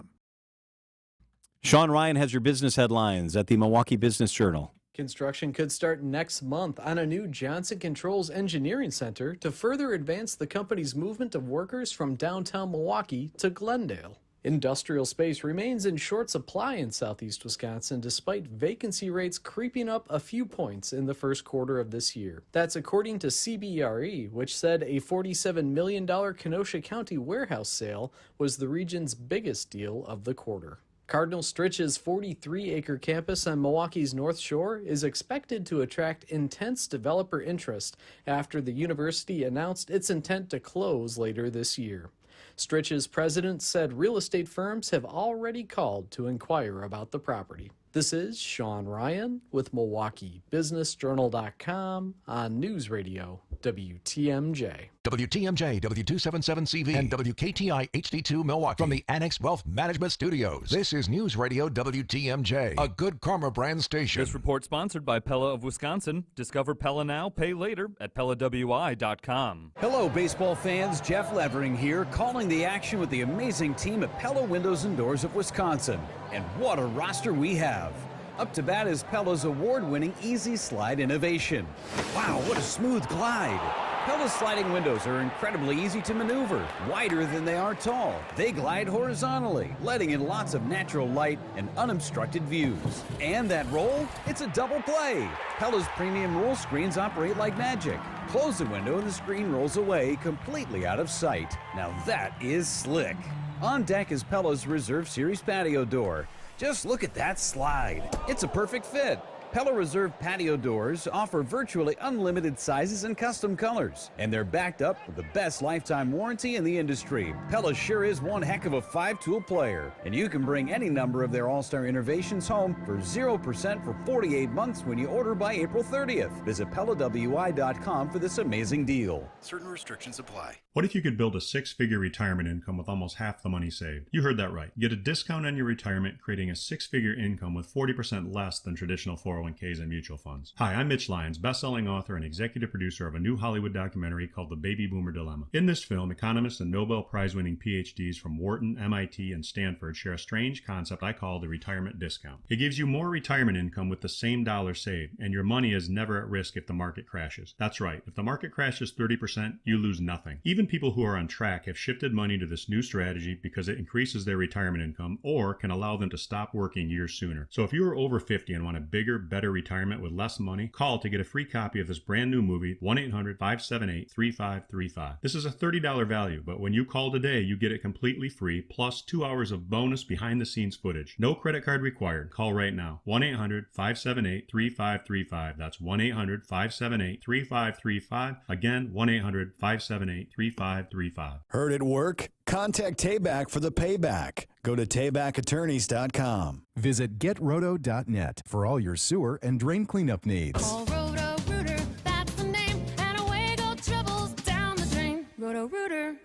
Sean Ryan has your business headlines at the Milwaukee Business Journal. Construction could start next month on a new Johnson Controls Engineering Center to further advance the company's movement of workers from downtown Milwaukee to Glendale. Industrial space remains in short supply in southeast Wisconsin despite vacancy rates creeping up a few points in the first quarter of this year. That's according to CBRE, which said a $47 million Kenosha County warehouse sale was the region's biggest deal of the quarter. Cardinal Stritch's 43-acre campus on Milwaukee's North Shore is expected to attract intense developer interest after the university announced its intent to close later this year. Stritch's president said real estate firms have already called to inquire about the property. This is Sean Ryan with MilwaukeeBusinessJournal.com on News Radio WTMJ. WTMJ, W277CV, and WKTI HD2 Milwaukee. From the Annex Wealth Management Studios, this is News Radio WTMJ, a Good Karma brand station. This report sponsored by Pella of Wisconsin. Discover Pella now, pay later at PellaWI.com. Hello, baseball fans. Jeff Levering here, calling the action with the amazing team at Pella Windows and Doors of Wisconsin. And what a roster we have. Up to bat is Pella's award-winning Easy Slide innovation. Wow, what a smooth glide. Pella's sliding windows are incredibly easy to maneuver, wider than they are tall. They glide horizontally, letting in lots of natural light and unobstructed views. And that roll? It's a double play. Pella's premium roll screens operate like magic. Close the window and the screen rolls away completely out of sight. Now that is slick. On deck is Pella's Reserve Series patio door. Just look at that slide. It's a perfect fit. Pella Reserve patio doors offer virtually unlimited sizes and custom colors, and they're backed up with the best lifetime warranty in the industry. Pella sure is one heck of a 5-tool player, and you can bring any number of their all-star innovations home for 0% for 48 months when you order by April 30th. Visit PellaWI.com for this amazing deal. Certain restrictions apply. What if you could build a 6-figure retirement income with almost half the money saved? You heard that right. Get a discount on your retirement, creating a 6-figure income with 40% less than traditional 401k. 401ks and mutual funds. Hi, I'm Mitch Lyons, best-selling author and executive producer of a new Hollywood documentary called The Baby Boomer Dilemma. In this film, economists and Nobel Prize-winning PhDs from Wharton, MIT, and Stanford share a strange concept I call the retirement discount. It gives you more retirement income with the same dollar saved, and your money is never at risk if the market crashes. That's right, if the market crashes 30%, you lose nothing. Even people who are on track have shifted money to this new strategy because it increases their retirement income or can allow them to stop working years sooner. So if you are over 50 and want a bigger, better retirement with less money, call to get a free copy of this brand new movie, 1-800-578-3535. This is a $30 value, but when you call today, you get it completely free, plus 2 hours of bonus behind-the-scenes footage. No credit card required. Call right now. 1-800-578-3535. That's 1-800-578-3535. Again, 1-800-578-3535. Heard it work? Contact Tayback for the payback. Go to taybackattorneys.com. Visit GetRoto.net for all your sewer and drain cleanup needs. Call Roto-Rooter, that's the name, and away go troubles down the drain. Roto-Rooter.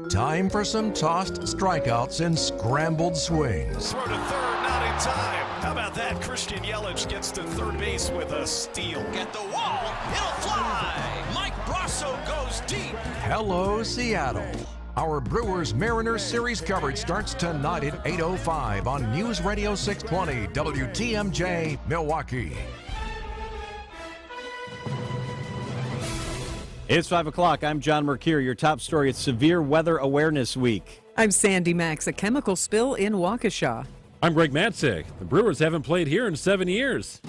Time for some tossed strikeouts and scrambled swings. Throw to third, not in time. How about that? Christian Yelich gets to third base with a steal. Get the wall, it'll fly. Mike Brasso goes deep. Hello, Seattle. Our Brewers-Mariners series coverage starts tonight at 8:05 on News Radio 620 WTMJ Milwaukee. It's 5 o'clock. I'm John Mercure. Your top story, it's Severe Weather Awareness Week. I'm Sandy Max. A chemical spill in Waukesha. I'm Greg Matzek. The Brewers haven't played here in 7 years.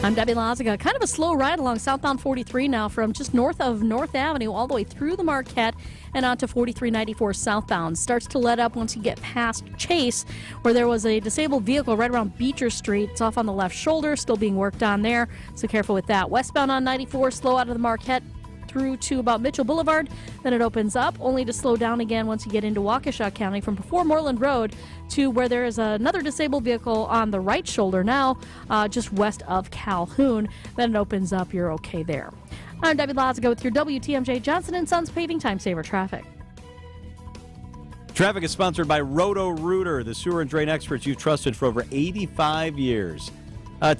I'm Debbie Laziga. Kind of a slow ride along southbound 43 now from just north of North Avenue all the way through the Marquette and on to 4394 southbound. Starts to let up once you get past Chase, where there was a disabled vehicle right around Beecher Street. It's off on the left shoulder, still being worked on there, so careful with that. Westbound on 94, slow out of the Marquette through to about Mitchell Boulevard. Then it opens up, only to slow down again once you get into Waukesha County from before Moreland Road to where there is another disabled vehicle on the right shoulder now, just west of Calhoun. Then it opens up. You're okay there. I'm Debbie Laziga with your WTMJ Johnson & Sons Paving Time Saver Traffic. Traffic is sponsored by Roto-Rooter, the sewer and drain experts you've trusted for over 85 years.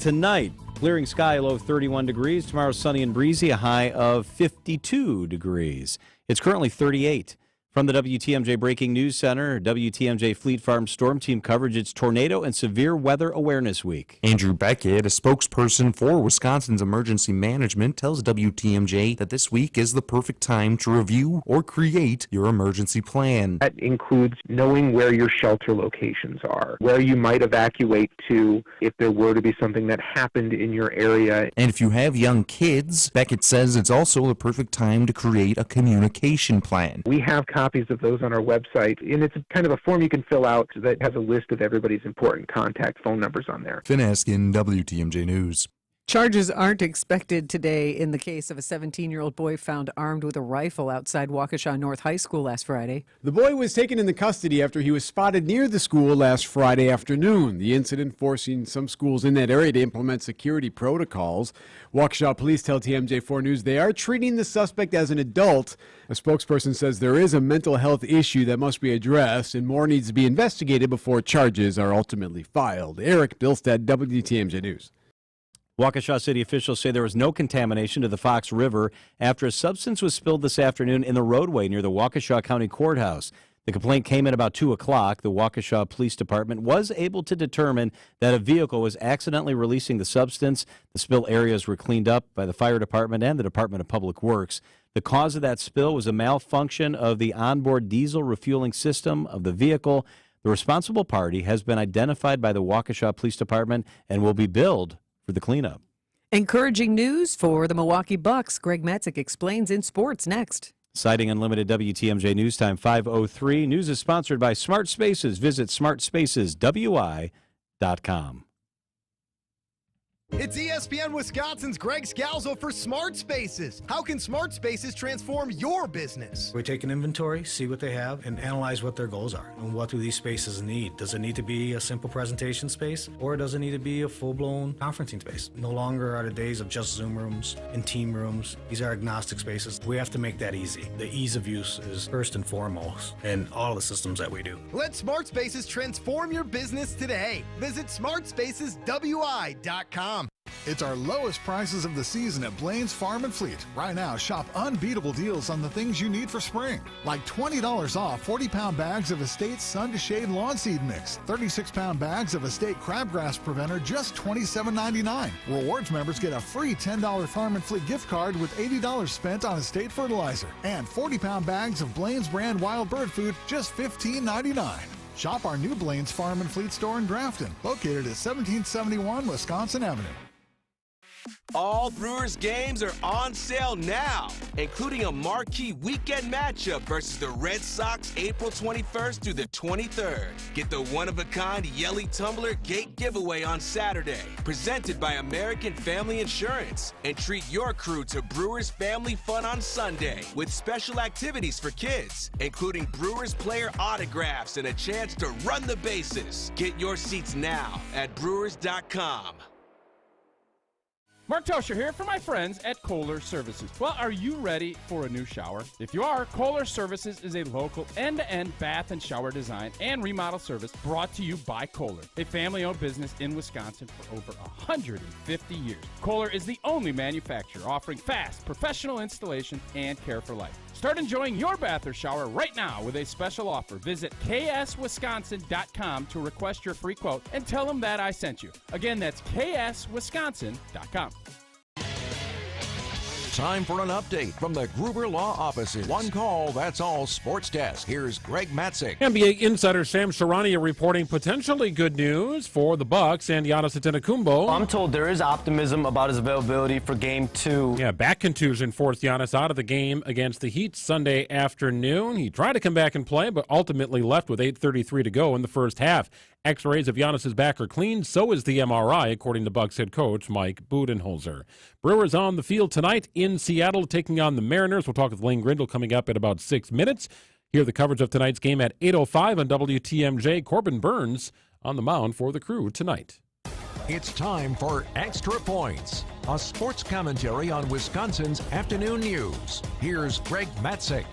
Tonight, clearing sky, low of 31 degrees. Tomorrow, sunny and breezy, a high of 52 degrees. It's currently 38. From the WTMJ Breaking News Center, WTMJ Fleet Farm Storm Team coverage, it's Tornado and Severe Weather Awareness Week. Andrew Beckett, a spokesperson for Wisconsin's emergency management, tells WTMJ that this week is the perfect time to review or create your emergency plan. That includes knowing where your shelter locations are, where you might evacuate to if there were to be something that happened in your area. And if you have young kids, Beckett says it's also the perfect time to create a communication plan. We have copies of those on our website, and it's kind of a form you can fill out that has a list of everybody's important contact phone numbers on there. Finn Askin, WTMJ News. Charges aren't expected today in the case of a 17-year-old boy found armed with a rifle outside Waukesha North High School last Friday. The boy was taken into custody after he was spotted near the school last Friday afternoon. The incident forcing some schools in that area to implement security protocols. Waukesha police tell TMJ4 News they are treating the suspect as an adult. A spokesperson says there is a mental health issue that must be addressed and more needs to be investigated before charges are ultimately filed. Eric Bilstead, WTMJ News. Waukesha city officials say there was no contamination to the Fox River after a substance was spilled this afternoon in the roadway near the Waukesha County Courthouse. The complaint came in about 2 o'clock. The Waukesha Police Department was able to determine that a vehicle was accidentally releasing the substance. The spill areas were cleaned up by the fire department and the Department of Public Works. The cause of that spill was a malfunction of the onboard diesel refueling system of the vehicle. The responsible party has been identified by the Waukesha Police Department and will be billed for the cleanup. Encouraging news for the Milwaukee Bucks. Greg Matzek explains in sports next. Citing Unlimited WTMJ News Time 5:03. News is sponsored by Smart Spaces. Visit smartspaceswi.com. It's ESPN Wisconsin's Greg Scalzo for Smart Spaces. How can Smart Spaces transform your business? We take an inventory, see what they have, and analyze what their goals are. And what do these spaces need? Does it need to be a simple presentation space, or does it need to be a full-blown conferencing space? No longer are the days of just Zoom rooms and team rooms. These are agnostic spaces. We have to make that easy. The ease of use is first and foremost in all the systems that we do. Let Smart Spaces transform your business today. Visit smartspaceswi.com. It's our lowest prices of the season at Blaine's Farm and Fleet. Right now, shop unbeatable deals on the things you need for spring. Like $20 off 40-pound bags of Estate Sun to Shade Lawn Seed Mix. 36-pound bags of Estate Crabgrass Preventer, just $27.99. Rewards members get a free $10 Farm and Fleet gift card with $80 spent on Estate Fertilizer. And 40-pound bags of Blaine's brand wild bird food, just $15.99. Shop our new Blaine's Farm and Fleet store in Grafton, located at 1771 Wisconsin Avenue. All Brewers games are on sale now, including a marquee weekend matchup versus the Red Sox April 21st through the 23rd. Get the one-of-a-kind Yelly Tumbler Gate giveaway on Saturday, presented by American Family Insurance, and treat your crew to Brewers family fun on Sunday with special activities for kids, including Brewers player autographs and a chance to run the bases. Get your seats now at Brewers.com. Mark Tosher here for my friends at Kohler Services. Well, are you ready for a new shower? If you are, Kohler Services is a local end-to-end bath and shower design and remodel service brought to you by Kohler, a family-owned business in Wisconsin for over 150 years. Kohler is the only manufacturer offering fast, professional installation and care for life. Start enjoying your bath or shower right now with a special offer. Visit kswisconsin.com to request your free quote and tell them that I sent you. Again, that's kswisconsin.com. Time for an update from the Gruber Law Offices. One call, that's all. Sports Desk. Here's Greg Matzik. NBA insider Sam Charania reporting potentially good news for the Bucks and Giannis Antetokounmpo. I'm told there is optimism about his availability for Game 2. Yeah, back contusion forced Giannis out of the game against the Heat Sunday afternoon. He tried to come back and play, but ultimately left with 8:33 to go in the first half. X-rays of Giannis's back are clean, so is the MRI, according to Bucks head coach Mike Budenholzer. Brewers on the field tonight in Seattle, taking on the Mariners. We'll talk with Lane Grindle coming up in about 6 minutes. Hear the coverage of tonight's game at 8:05 on WTMJ. Corbin Burns on the mound for the Crew tonight. It's time for Extra Points, a sports commentary on Wisconsin's afternoon news. Here's Greg Matzik.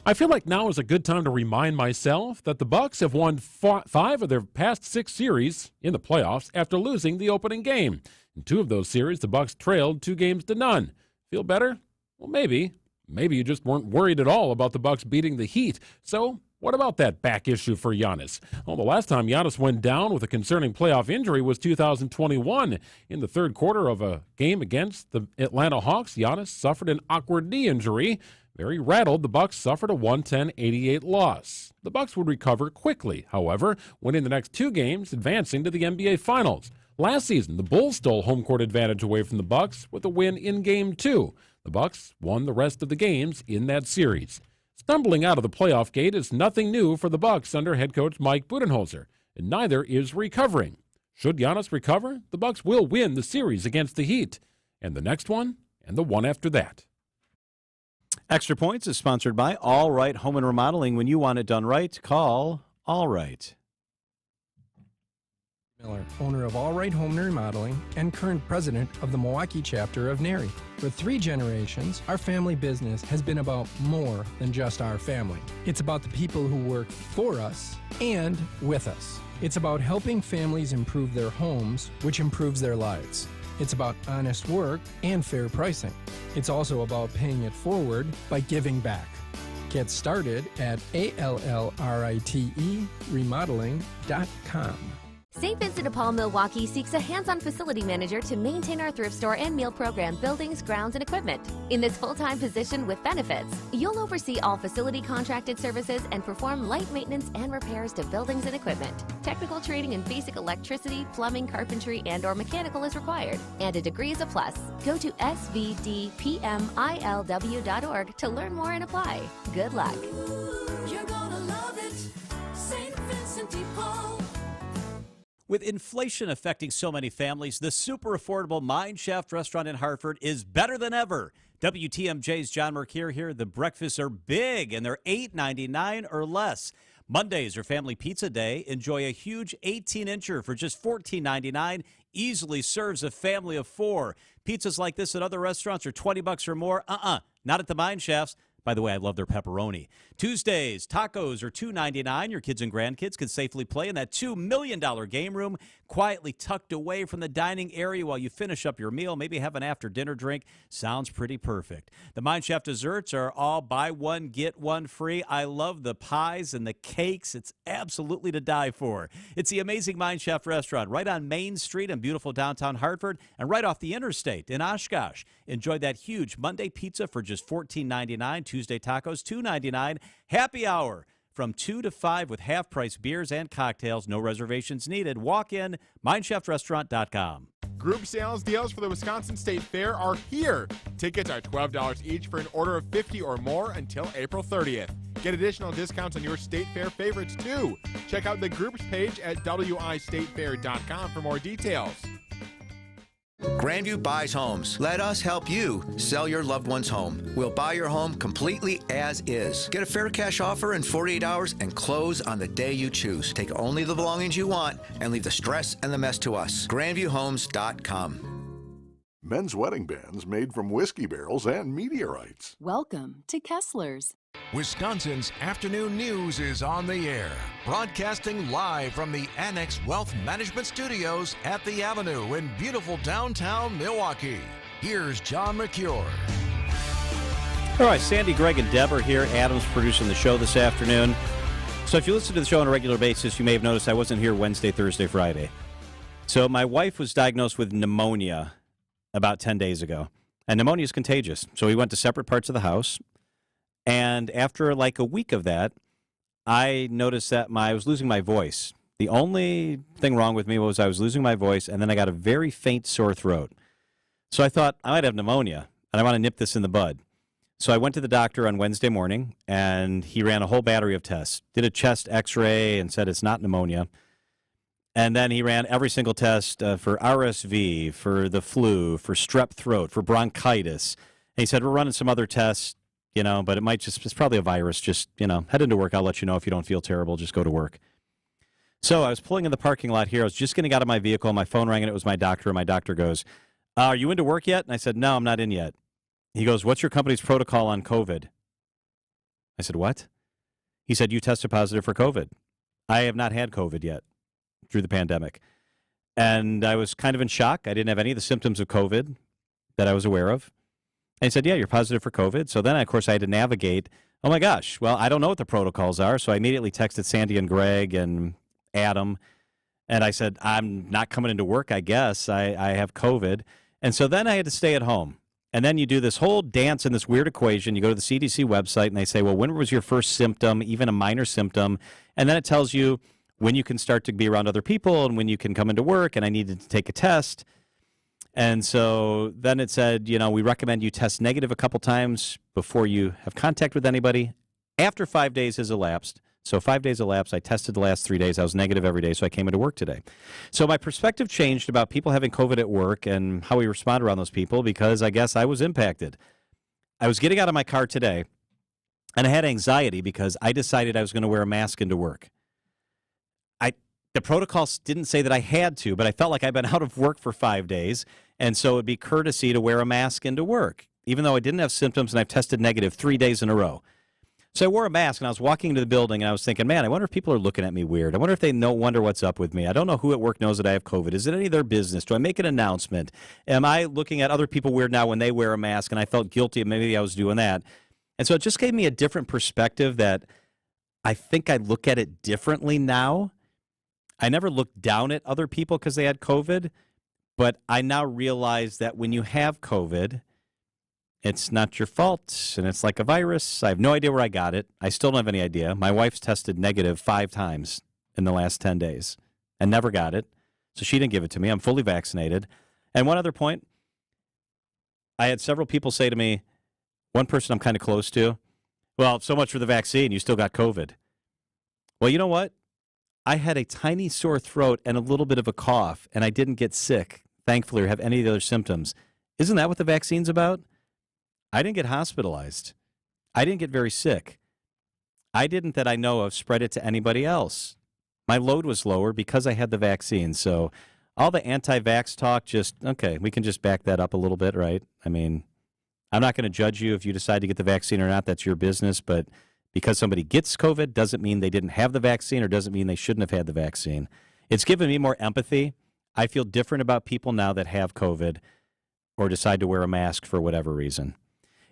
I feel like now is a good time to remind myself that the Bucks have won 5 of their past 6 series in the playoffs after losing the opening game. In 2 of those series, the Bucks trailed 2-0. Feel better? Well, maybe. Maybe you just weren't worried at all about the Bucks beating the Heat. So what about that back issue for Giannis? Well, the last time Giannis went down with a concerning playoff injury was 2021. In the third quarter of a game against the Atlanta Hawks, Giannis suffered an awkward knee injury. Very rattled, the Bucks suffered a 110-88 loss. The Bucks would recover quickly, however, winning the next 2 games, advancing to the NBA Finals. Last season, the Bulls stole home court advantage away from the Bucks with a win in Game 2. The Bucks won the rest of the games in that series. Stumbling out of the playoff gate is nothing new for the Bucks under head coach Mike Budenholzer, and neither is recovering. Should Giannis recover, the Bucks will win the series against the Heat, and the next one, and the one after that. Extra Points is sponsored by All Right Home and Remodeling. When you want it done right, call All Right. Miller, owner of All Right Home and Remodeling and current president of the Milwaukee chapter of NARI. For 3 generations, our family business has been about more than just our family. It's about the people who work for us and with us. It's about helping families improve their homes, which improves their lives. It's about honest work and fair pricing. It's also about paying it forward by giving back. Get started at ALLRITE remodeling.com. St. Vincent de Paul Milwaukee seeks a hands-on facility manager to maintain our thrift store and meal program buildings, grounds, and equipment. In this full-time position with benefits, you'll oversee all facility contracted services and perform light maintenance and repairs to buildings and equipment. Technical training in basic electricity, plumbing, carpentry, and/or mechanical is required, and a degree is a plus. Go to svdpmilw.org to learn more and apply. Good luck. You're gonna love it, St. Vincent de Paul. With inflation affecting so many families, the super affordable Mine Shaft restaurant in Hartford is better than ever. WTMJ's John Mercure here. The breakfasts are big and they're $8.99 or less. Mondays are Family Pizza Day. Enjoy a huge 18-incher for just $14.99. Easily serves a family of 4. Pizzas like this at other restaurants are $20 or more. Not at the Mine Shafts. By the way, I love their pepperoni. Tuesdays, tacos are $2.99. Your kids and grandkids can safely play in that $2 million game room, quietly tucked away from the dining area while you finish up your meal, maybe have an after-dinner drink. Sounds pretty perfect. The Mind Chef desserts are all buy one, get one free. I love the pies and the cakes. It's absolutely to die for. It's the amazing Mind Chef restaurant right on Main Street in beautiful downtown Hartford and right off the interstate in Oshkosh. Enjoy that huge Monday pizza for just $14.99. Tuesday tacos, $2.99. Happy hour from 2 to 5 with half-price beers and cocktails. No reservations needed. Walk in, mindchefrestaurant.com. Group sales deals for the Wisconsin State Fair are here. Tickets are $12 each for an order of 50 or more until April 30th. Get additional discounts on your State Fair favorites, too. Check out the groups page at wistatefair.com for more details. Grandview Buys Homes. Let us help you sell your loved one's home. We'll buy your home completely as is. Get a fair cash offer in 48 hours and close on the day you choose. Take only the belongings you want and leave the stress and the mess to us. GrandviewHomes.com. Men's wedding bands made from whiskey barrels and meteorites. Welcome to Kessler's. Wisconsin's afternoon news is on the air, broadcasting live from the Annex Wealth Management Studios at the Avenue in beautiful downtown Milwaukee. Here's John Mercure. All right, Sandy, Greg, and Deb are here. Adam's producing the show this afternoon. So if you listen to the show on a regular basis, you may have noticed I wasn't here Wednesday, Thursday, Friday. So my wife was diagnosed with pneumonia about 10 days ago. And pneumonia is contagious. So we went to separate parts of the house. And after like a week of that, I noticed that I was losing my voice. The only thing wrong with me was I was losing my voice, and then I got a very faint sore throat. So I thought I might have pneumonia, and I want to nip this in the bud. So I went to the doctor on Wednesday morning, and he ran a whole battery of tests, did a chest x-ray, and said it's not pneumonia. And then he ran every single test for RSV, for the flu, for strep throat, for bronchitis. And he said, we're running some other tests. But it's probably a virus. Just, head into work. I'll let you know if you don't feel terrible. Just go to work. So I was pulling in the parking lot here. I was just getting out of my vehicle. My phone rang, and it was my doctor. And my doctor goes, are you into work yet? And I said, no, I'm not in yet. He goes, what's your company's protocol on COVID? I said, what? He said, you tested positive for COVID. I have not had COVID yet through the pandemic. And I was kind of in shock. I didn't have any of the symptoms of COVID that I was aware of. And he said, yeah, you're positive for COVID. So then, of course, I had to navigate, oh, my gosh, well, I don't know what the protocols are. So I immediately texted Sandy and Greg and Adam, and I said, I'm not coming into work, I guess. I have COVID. And so then I had to stay at home. And then you do this whole dance in this weird equation. You go to the CDC website, and they say, well, when was your first symptom, even a minor symptom? And then it tells you when you can start to be around other people and when you can come into work, and I needed to take a test. And so then it said, we recommend you test negative a couple times before you have contact with anybody. After 5 days has elapsed, so 5 days elapsed, I tested the last 3 days. I was negative every day, so I came into work today. So my perspective changed about people having COVID at work and how we respond around those people because I guess I was impacted. I was getting out of my car today, and I had anxiety because I decided I was going to wear a mask into work. The protocols didn't say that I had to, but I felt like I'd been out of work for 5 days, and so it would be courtesy to wear a mask into work, even though I didn't have symptoms and I've tested negative 3 days in a row. So I wore a mask, and I was walking into the building, and I was thinking, man, I wonder if people are looking at me weird. I wonder if they wonder what's up with me. I don't know who at work knows that I have COVID. Is it any of their business? Do I make an announcement? Am I looking at other people weird now when they wear a mask, and I felt guilty, and maybe I was doing that. And so it just gave me a different perspective that I think I look at it differently now. I never looked down at other people because they had COVID, but I now realize that when you have COVID, it's not your fault, and it's like a virus. I have no idea where I got it. I still don't have any idea. My wife's tested negative 5 times in the last 10 days and never got it, so she didn't give it to me. I'm fully vaccinated. And one other point, I had several people say to me, one person I'm kind of close to, well, so much for the vaccine, you still got COVID. Well, you know what? I had a tiny sore throat and a little bit of a cough, and I didn't get sick, thankfully, or have any of the other symptoms. Isn't that what the vaccine's about? I didn't get hospitalized. I didn't get very sick. I didn't, that I know of, spread it to anybody else. My load was lower because I had the vaccine. So all the anti-vax talk, just, okay, we can just back that up a little bit, right? I mean, I'm not going to judge you if you decide to get the vaccine or not. That's your business. But because somebody gets COVID doesn't mean they didn't have the vaccine or doesn't mean they shouldn't have had the vaccine. It's given me more empathy. I feel different about people now that have COVID or decide to wear a mask for whatever reason.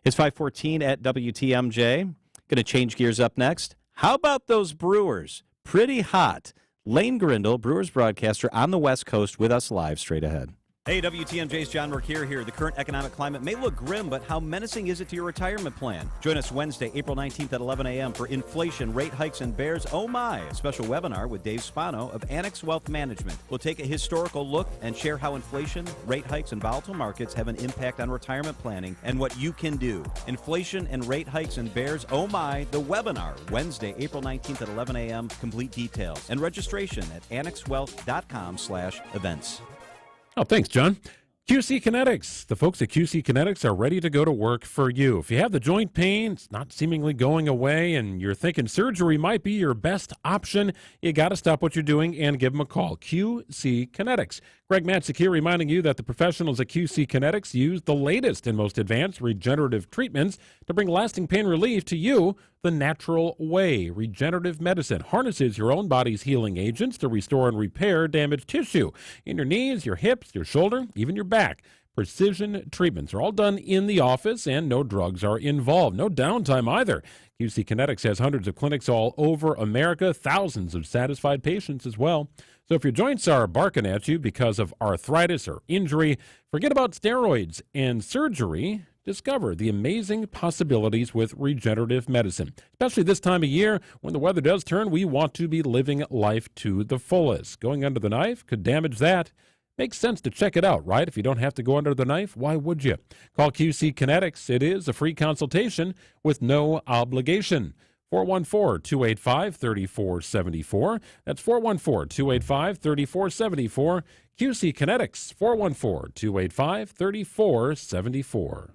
It's 5:14 at WTMJ. Going to change gears up next. How about those Brewers? Pretty hot. Lane Grindle, Brewers broadcaster on the West Coast with us live straight ahead. Hey, WTMJ's John Mercure here. The current economic climate may look grim, but how menacing is it to your retirement plan? Join us Wednesday, April 19th at 11 a.m. for Inflation, Rate Hikes, and Bears Oh My, a special webinar with Dave Spano of Annex Wealth Management. We'll take a historical look and share how inflation, rate hikes, and volatile markets have an impact on retirement planning and what you can do. Inflation and Rate Hikes and Bears Oh My, the webinar, Wednesday, April 19th at 11 a.m. Complete details and registration at annexwealth.com/events. Oh, thanks, John. QC Kinetics. The folks at QC Kinetics are ready to go to work for you. If you have the joint pain, it's not seemingly going away, and you're thinking surgery might be your best option, you got to stop what you're doing and give them a call. QC Kinetics. Greg Matzik here reminding you that the professionals at QC Kinetics use the latest and most advanced regenerative treatments to bring lasting pain relief to you the natural way. Regenerative medicine harnesses your own body's healing agents to restore and repair damaged tissue in your knees, your hips, your shoulder, even your back. Precision treatments are all done in the office, and no drugs are involved. No downtime either. QC Kinetics has hundreds of clinics all over America, thousands of satisfied patients as well. So if your joints are barking at you because of arthritis or injury, forget about steroids and surgery. Discover the amazing possibilities with regenerative medicine. Especially this time of year, when the weather does turn, we want to be living life to the fullest. Going under the knife could damage that. Makes sense to check it out, right? If you don't have to go under the knife, why would you? Call QC Kinetics. It is a free consultation with no obligation. 414-285-3474. That's 414-285-3474. QC Kinetics, 414-285-3474.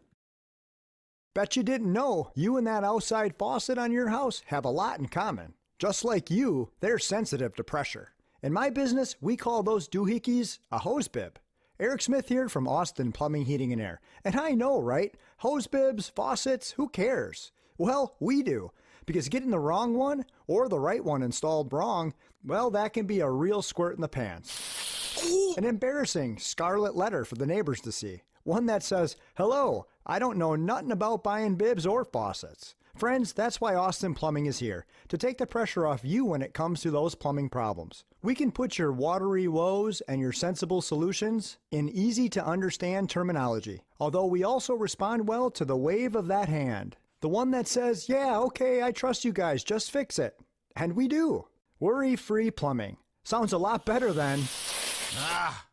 Bet you didn't know you and that outside faucet on your house have a lot in common. Just like you, they're sensitive to pressure. In my business, we call those doohickeys a hose bib. Eric Smith here from Austin Plumbing, Heating, and Air. And I know, right? Hose bibs, faucets, who cares? Well, we do. Because getting the wrong one or the right one installed wrong, well, that can be a real squirt in the pants. An embarrassing scarlet letter for the neighbors to see. One that says, "Hello, I don't know nothing about buying bibs or faucets." Friends, that's why Austin Plumbing is here, to take the pressure off you when it comes to those plumbing problems. We can put your watery woes and your sensible solutions in easy-to-understand terminology, although we also respond well to the wave of that hand. The one that says, "Yeah, okay, I trust you guys, just fix it." And we do. Worry-free plumbing. Sounds a lot better than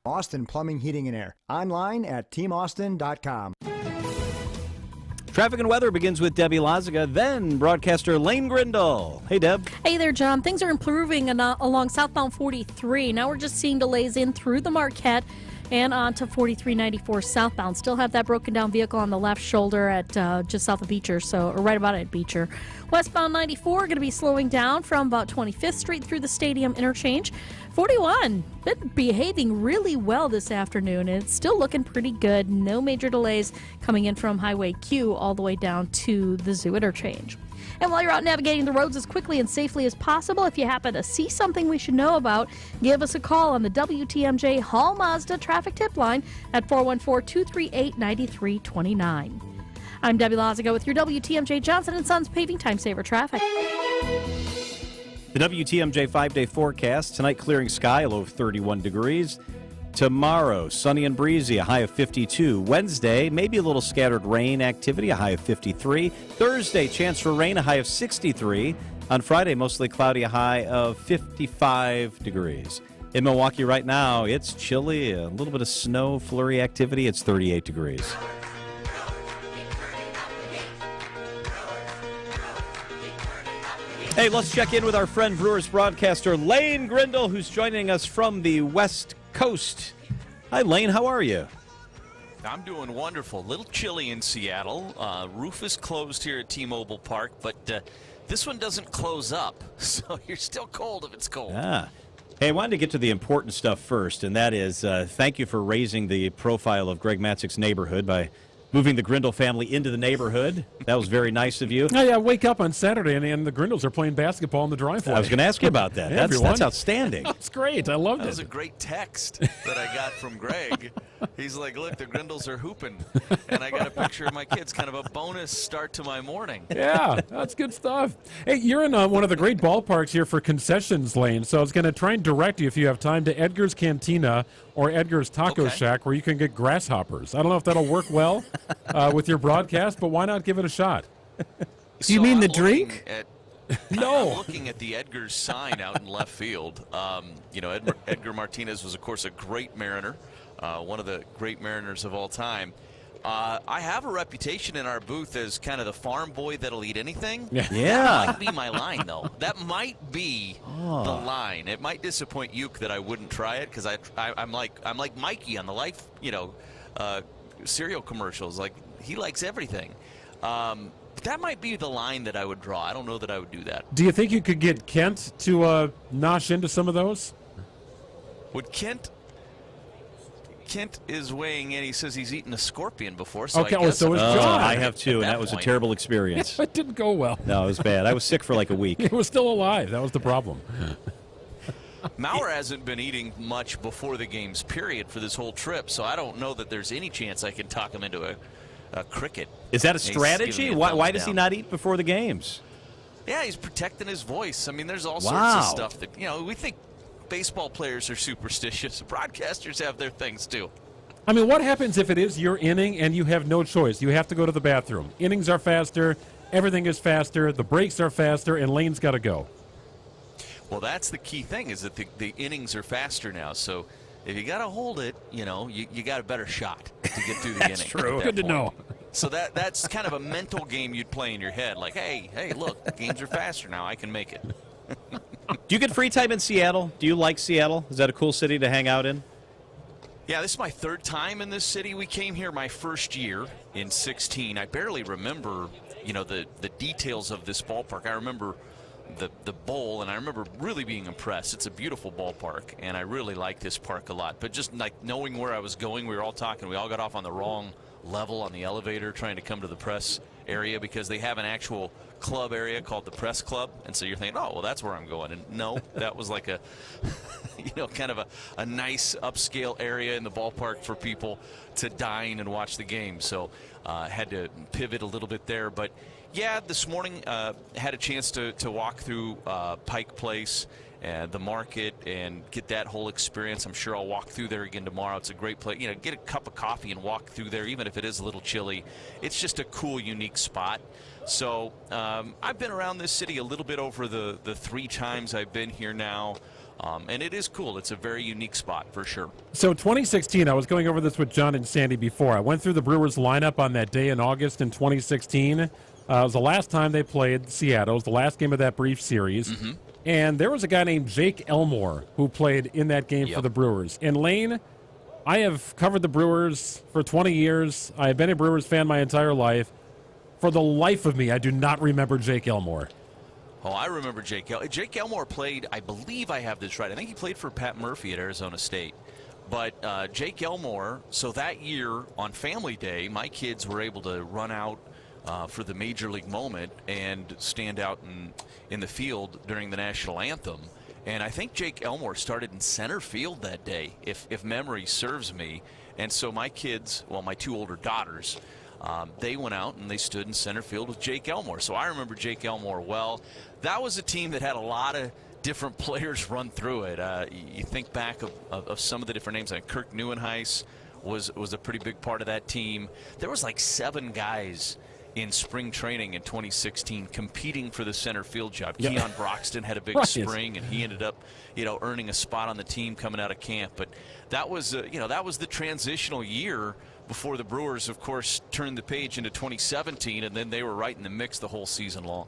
Austin Plumbing, Heating, and Air. Online at teamaustin.com. Traffic and weather begins with Debbie Lazaga, then broadcaster Lane Grindle. Hey, Deb. Hey there, John. Things are improving along southbound 43. Now we're just seeing delays in through the Marquette and on to 4394 southbound. Still have that broken down vehicle on the left shoulder at just south of Beecher, or right about at Beecher. Westbound 94 going to be slowing down from about 25th Street through the Stadium interchange. 41 been behaving really well this afternoon, and it's still looking pretty good. No major delays coming in from Highway Q all the way down to the Zoo interchange. And while you're out navigating the roads as quickly and safely as possible, if you happen to see something we should know about, give us a call on the WTMJ Hall Mazda traffic tip line at 414-238-9329. I'm Debbie Lazaga with your WTMJ Johnson & Sons Paving Time Saver Traffic. The WTMJ 5-day forecast. Tonight, clearing sky, a low of 31 degrees. Tomorrow, sunny and breezy, a high of 52. Wednesday, maybe a little scattered rain activity, a high of 53. Thursday, chance for rain, a high of 63. On Friday, mostly cloudy, a high of 55 degrees. In Milwaukee right now, it's chilly, a little bit of snow flurry activity. It's 38 degrees. Hey, let's check in with our friend Brewers broadcaster Lane Grindle, who's joining us from the West Coast. Hi, Lane. How are you? I'm doing wonderful. A little chilly in Seattle. Roof is closed here at T-Mobile Park, but this one doesn't close up, so you're still cold if it's cold. Ah. Hey, I wanted to get to the important stuff first, and that is thank you for raising the profile of Greg Matzik's neighborhood by moving the Grindle family into the neighborhood. That was very nice of you. Yeah, wake up on Saturday, and the Grindles are playing basketball in the driveway. I was going to ask you about that. Hey, That's outstanding. That's great. I loved That it. was a great text that I got from Greg. He's like, look, the Grindles are hooping. And I got a picture of my kids, kind of a bonus start to my morning. Yeah, that's good stuff. Hey, you're in one of the great ballparks here for concessions lane, so I was going to try and direct you, if you have time, to Edgar's Cantina or Edgar's Taco Shack, where you can get grasshoppers. I don't know if that'll work well with your broadcast, but why not give it a shot? Do you mean the drink? No. I'm looking at the Edgar's sign out in left field. Edgar Martinez was, of course, a great Mariner, one of the great Mariners of all time. I have a reputation in our booth as kind of the farm boy that'll eat anything. Yeah. That might be my line, though. That might be the line. It might disappoint you that I wouldn't try it, because I'm like Mikey on the Life, cereal commercials. Like, he likes everything. That might be the line that I would draw. I don't know that I would do that. Do you think you could get Kent to nosh into some of those? Would Kent is weighing in. He says he's eaten a scorpion before. So Okay, I guess so is John. I have too, and that was a terrible experience. It didn't go well. No, it was bad. I was sick for like a week. It was still alive. That was the problem. Maurer hasn't been eating much before the games, period, for this whole trip, so I don't know that there's any chance I can talk him into a cricket. Is that a He's giving strategy? me a Why thumbs does he down. not eat before the games? Yeah, he's protecting his voice. I mean, there's all Wow. sorts of stuff that, we think baseball players are superstitious. Broadcasters have their things, too. I mean, what happens if it is your inning and you have no choice? You have to go to the bathroom. Innings are faster. Everything is faster. The breaks are faster, and Lane's got to go. Well, that's the key thing, is that the innings are faster now. So if you got to hold it, you got a better shot to get through the That's inning. true. at that Good to know. So that's kind of a mental game you'd play in your head. Like, hey, look, the games are faster now. I can make it. Do you get free time in Seattle? Do you like Seattle? Is that a cool city to hang out in? Yeah, this is my third time in this city. We came here my first year in 2016. I barely remember, the details of this ballpark. I remember the bowl, and I remember really being impressed. It's a beautiful ballpark, and I really like this park a lot. But just like knowing where I was going, we were all talking. We all got off on the wrong level on the elevator trying to come to the press area, because they have an actual club area called the Press Club, and so you're thinking, oh, well, that's where I'm going. And no, that was like a kind of a nice upscale area in the ballpark for people to dine and watch the game. So had to pivot a little bit there. But yeah, this morning had a chance to walk through Pike Place and the market and get that whole experience. I'm sure I'll walk through there again tomorrow. It's a great place. Get a cup of coffee and walk through there, even if it is a little chilly. It's just a cool, unique spot. So I've been around this city a little bit over the 3 times I've been here now. And it is cool. It's a very unique spot for sure. So 2016, I was going over this with John and Sandy before. I went through the Brewers lineup on that day in August in 2016. It was the last time they played Seattle. It was the last game of that brief series. Mm-hmm. And there was a guy named Jake Elmore who played in that game for the Brewers. And Lane, I have covered the Brewers for 20 years. I have been a Brewers fan my entire life. For the life of me, I do not remember Jake Elmore. Oh, I remember Jake Elmore. Jake Elmore played, I believe I have this right, I think he played for Pat Murphy at Arizona State. But Jake Elmore, so that year on Family Day, my kids were able to run out for the Major League moment and stand out in the field during the national anthem. And I think Jake Elmore started in center field that day, if memory serves me. And so my kids, well, my 2 older daughters, they went out and they stood in center field with Jake Elmore. So I remember Jake Elmore well. That was a team that had a lot of different players run through it. You think back of some of the different names. Like Kirk Neuenhuis was a pretty big part of that team. There was like 7 guys in spring training in 2016 competing for the center field job. Yeah. Keon Broxton had a big spring, and he ended up, earning a spot on the team coming out of camp. But that was, that was the transitional year before the Brewers, of course, turned the page into 2017, and then they were right in the mix the whole season long.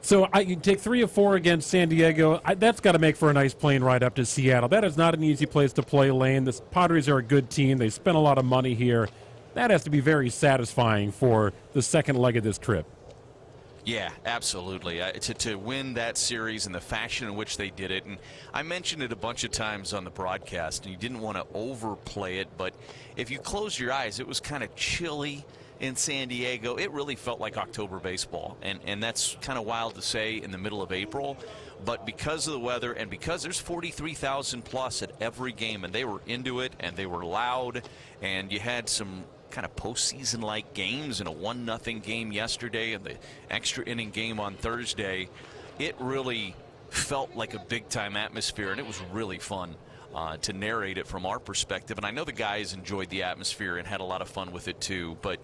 So you take 3 of 4 against San Diego. That's got to make for a nice plane ride up to Seattle. That is not an easy place to play, Lane. The Padres are a good team. They spent a lot of money here. That has to be very satisfying for the second leg of this trip. Yeah, absolutely. To win that series in the fashion in which they did it, and I mentioned it a bunch of times on the broadcast, and you didn't want to overplay it, but if you close your eyes, it was kind of chilly in San Diego, it really felt like October baseball. And that's kind of wild to say in the middle of April. But because of the weather and because there's 43,000 plus at every game, and they were into it and they were loud, and you had some kind of postseason-like games and a 1-0 game yesterday and the extra inning game on Thursday, it really felt like a big-time atmosphere, and it was really fun to narrate it from our perspective. And I know the guys enjoyed the atmosphere and had a lot of fun with it too. But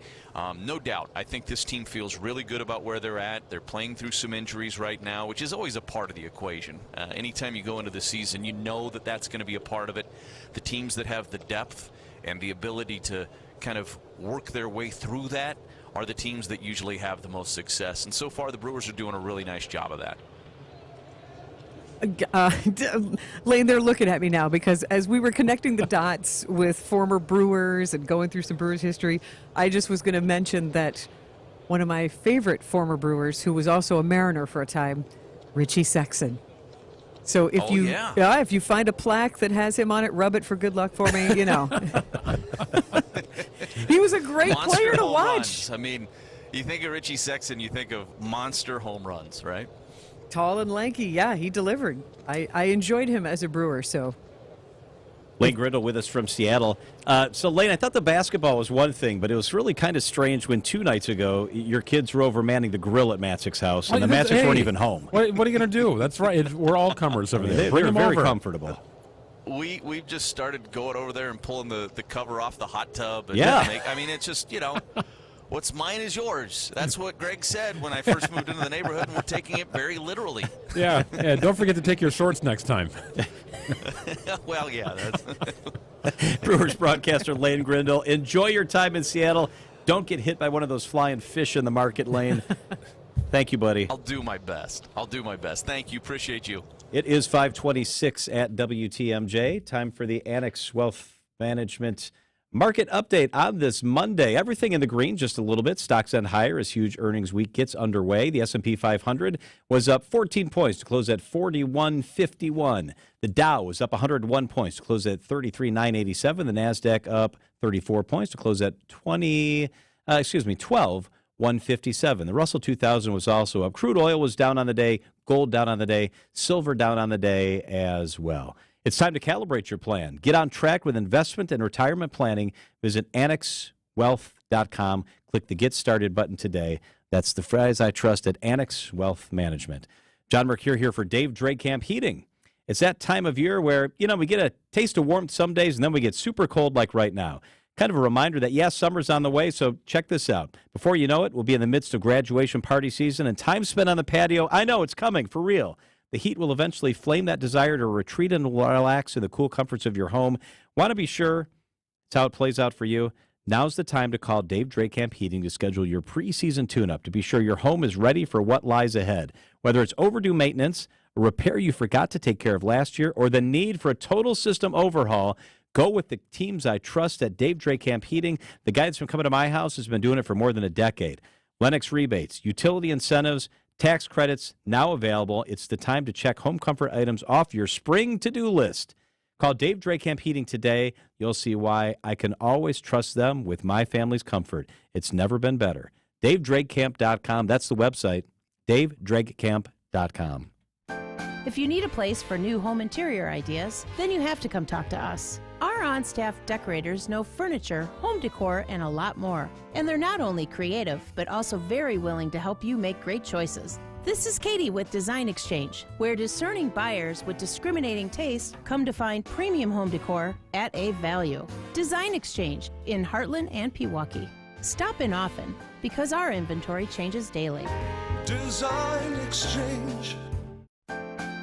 no doubt, I think this team feels really good about where they're at. They're playing through some injuries right now, which is always a part of the equation. Anytime you go into the season, you know that that's going to be a part of it. The teams that have the depth and the ability to kind of work their way through that are the teams that usually have the most success. And so far, the Brewers are doing a really nice job of that. Lane, they're looking at me now because as we were connecting the dots with former Brewers and going through some Brewers history, I just was going to mention that one of my favorite former Brewers, who was also a Mariner for a time, Richie Sexson. So if if you find a plaque that has him on it, rub it for good luck for me, you know. He was a great player to watch. Runs. I mean, you think of Richie Sexson, you think of monster home runs, right? Tall and lanky, yeah, he delivered. I enjoyed him as a Brewer, so. Lane Grindle with us from Seattle. So, Lane, I thought the basketball was one thing, but it was really kind of strange when 2 nights ago your kids were over manning the grill at Matzik's house, and the Matziks weren't even home. What are you going to do? That's right. We're all comers over there. They're very comfortable. We've just started going over there and pulling the cover off the hot tub. And I mean, it's just, you know, what's mine is yours. That's what Greg said when I first moved into the neighborhood, and we're taking it very literally. Yeah. Don't forget to take your shorts next time. Well, yeah. That's Brewers broadcaster Lane Grindle. Enjoy your time in Seattle. Don't get hit by one of those flying fish in the market, Lane. Thank you, buddy. I'll do my best. Thank you. Appreciate you. It is 5:26 at WTMJ. Time for the Annex Wealth Management Market Update on this Monday. Everything in the green just a little bit. Stocks end higher as huge earnings week gets underway. The S&P 500 was up 14 points to close at 4151. The Dow was up 101 points to close at 33,987. The NASDAQ up 34 points to close at 12,157. The Russell 2000 was also up. Crude oil was down on the day. Gold down on the day. Silver down on the day as well. It's time to calibrate your plan. Get on track with investment and retirement planning. Visit AnnexWealth.com. Click the Get Started button today. That's the phrase I trust at Annex Wealth Management. John Mercure here for Dave Drakamp Heating. It's that time of year where, you know, we get a taste of warmth some days and then we get super cold like right now. Kind of a reminder that, yes, summer's on the way, so check this out. Before you know it, we'll be in the midst of graduation party season and time spent on the patio. I know it's coming, for real. The heat will eventually flame that desire to retreat and relax in the cool comforts of your home. Want to be sure it's how it plays out for you? Now's the time to call Dave Drakamp Heating to schedule your preseason tune-up to be sure your home is ready for what lies ahead. Whether it's overdue maintenance, a repair you forgot to take care of last year, or the need for a total system overhaul, go with the teams I trust at Dave Drakamp Heating. The guy that's been coming to my house has been doing it for more than a decade. Lennox rebates, utility incentives, tax credits now available. It's the time to check home comfort items off your spring to-do list. Call Dave Drakamp Heating today. You'll see why I can always trust them with my family's comfort. It's never been better. DaveDrakeCamp.com. That's the website. DaveDrakeCamp.com. If you need a place for new home interior ideas, then you have to come talk to us. Our on-staff decorators know furniture, home decor, and a lot more. And they're not only creative, but also very willing to help you make great choices. This is Katie with Design Exchange, where discerning buyers with discriminating taste come to find premium home decor at a value. Design Exchange in Heartland and Pewaukee. Stop in often because our inventory changes daily. Design Exchange.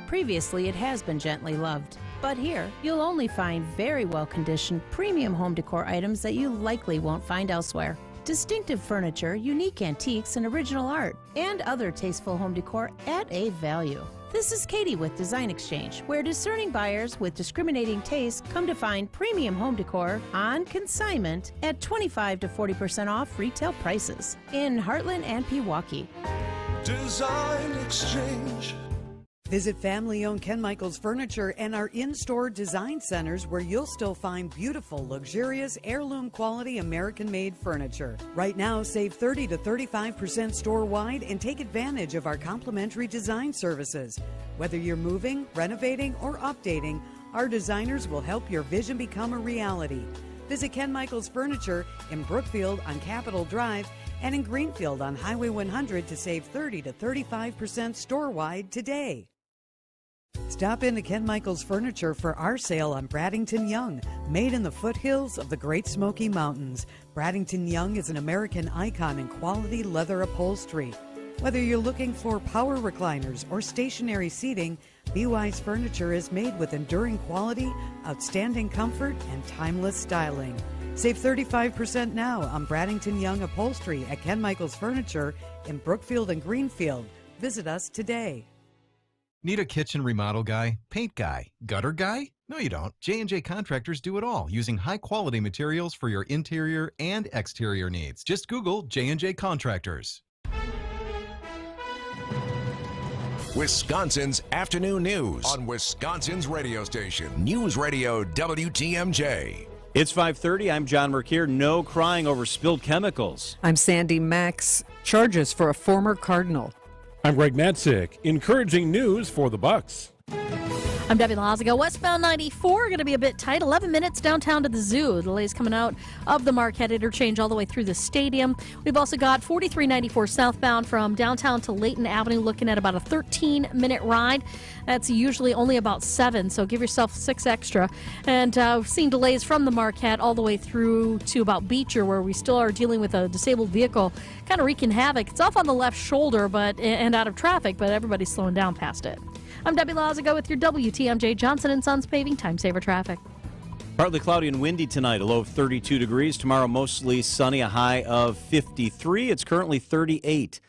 Previously, it has been gently loved. But here, you'll only find very well-conditioned premium home decor items that you likely won't find elsewhere. Distinctive furniture, unique antiques, and original art, and other tasteful home decor at a value. This is Katie with Design Exchange, where discerning buyers with discriminating taste come to find premium home decor on consignment at 25 to 40% off retail prices in Heartland and Pewaukee. Design Exchange. Visit family-owned Ken Michaels Furniture and our in-store design centers where you'll still find beautiful, luxurious, heirloom-quality American-made furniture. Right now, save 30 to 35% store-wide and take advantage of our complimentary design services. Whether you're moving, renovating, or updating, our designers will help your vision become a reality. Visit Ken Michaels Furniture in Brookfield on Capitol Drive and in Greenfield on Highway 100 to save 30 to 35% store-wide today. Stop into Ken Michaels Furniture for our sale on Bradington Young, made in the foothills of the Great Smoky Mountains. Bradington Young is an American icon in quality leather upholstery. Whether you're looking for power recliners or stationary seating, BY's furniture is made with enduring quality, outstanding comfort, and timeless styling. Save 35% now on Bradington Young upholstery at Ken Michaels Furniture in Brookfield and Greenfield. Visit us today. Need a kitchen remodel guy, paint guy, gutter guy? No, you don't. J&J Contractors do it all, using high-quality materials for your interior and exterior needs. Just Google J&J Contractors. Wisconsin's afternoon news on Wisconsin's radio station, News Radio WTMJ. It's 5:30. I'm John Mercure. No crying over spilled chemicals. I'm Sandy Max. Charges for a former Cardinal. I'm Greg Matzik. Encouraging news for the Bucks. I'm Debbie Lazago. Westbound 94 going to be a bit tight. 11 minutes downtown to the zoo. Delays coming out of the Marquette interchange all the way through the stadium. We've also got 4394 southbound from downtown to Layton Avenue, looking at about a 13-minute ride. That's usually only about 7, so give yourself 6 extra. And we've seen delays from the Marquette all the way through to about Beecher, where we still are dealing with a disabled vehicle kind of wreaking havoc. It's off on the left shoulder and out of traffic, but everybody's slowing down past it. I'm Debbie Lazago with your WTMJ Johnson & Sons Paving Time Saver Traffic. Partly cloudy and windy tonight, a low of 32 degrees. Tomorrow, mostly sunny, a high of 53. It's currently 38.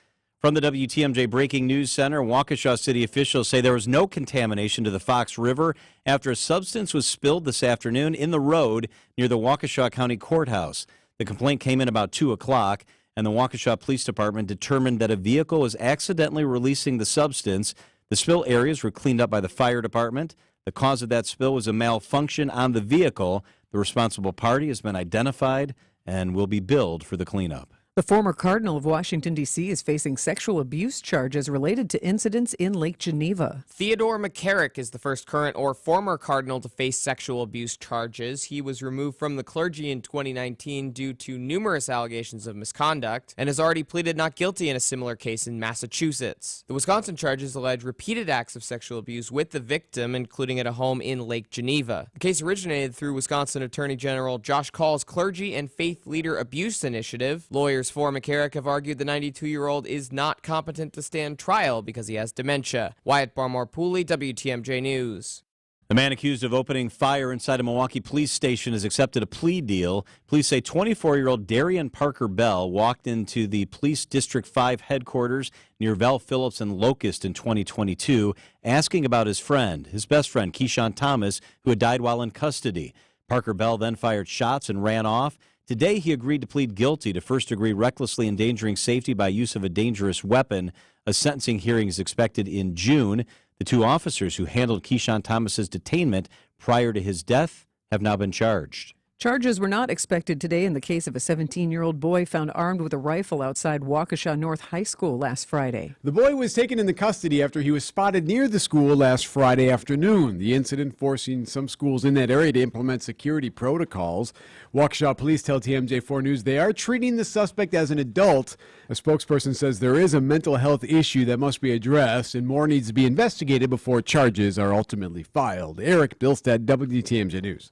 From the WTMJ Breaking News Center, Waukesha City officials say there was no contamination to the Fox River after a substance was spilled this afternoon in the road near the Waukesha County Courthouse. The complaint came in about 2 o'clock, and the Waukesha Police Department determined that a vehicle was accidentally releasing the substance. The spill areas were cleaned up by the fire department. The cause of that spill was a malfunction on the vehicle. The responsible party has been identified and will be billed for the cleanup. The former Cardinal of Washington, D.C. is facing sexual abuse charges related to incidents in Lake Geneva. Theodore McCarrick is the first current or former Cardinal to face sexual abuse charges. He was removed from the clergy in 2019 due to numerous allegations of misconduct and has already pleaded not guilty in a similar case in Massachusetts. The Wisconsin charges allege repeated acts of sexual abuse with the victim, including at a home in Lake Geneva. The case originated through Wisconsin Attorney General Josh Call's Clergy and Faith Leader Abuse Initiative. Lawyers for McCarrick have argued the 92-year-old is not competent to stand trial because he has dementia. Wyatt Barmore-Pooley, WTMJ News. The man accused of opening fire inside a Milwaukee police station has accepted a plea deal. Police say 24-year-old Darian Parker Bell walked into the Police District 5 headquarters near Val Phillips and Locust in 2022, asking about his best friend, Keyshawn Thomas, who had died while in custody. Parker Bell then fired shots and ran off. Today, he agreed to plead guilty to first-degree recklessly endangering safety by use of a dangerous weapon. A sentencing hearing is expected in June. The 2 officers who handled Keyshawn Thomas's detainment prior to his death have now been charged. Charges were not expected today in the case of a 17-year-old boy found armed with a rifle outside Waukesha North High School last Friday. The boy was taken into custody after he was spotted near the school last Friday afternoon. The incident forcing some schools in that area to implement security protocols. Waukesha police tell TMJ4 News they are treating the suspect as an adult. A spokesperson says there is a mental health issue that must be addressed and more needs to be investigated before charges are ultimately filed. Eric Bilstead, WTMJ News.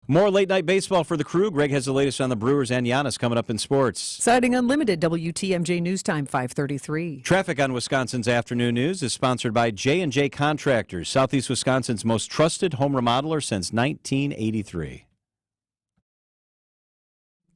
More late-night baseball for the crew. Greg has the latest on the Brewers and Giannis coming up in sports. Siding Unlimited, WTMJ News Time, 5:33. Traffic on Wisconsin's Afternoon News is sponsored by J&J Contractors, Southeast Wisconsin's most trusted home remodeler since 1983.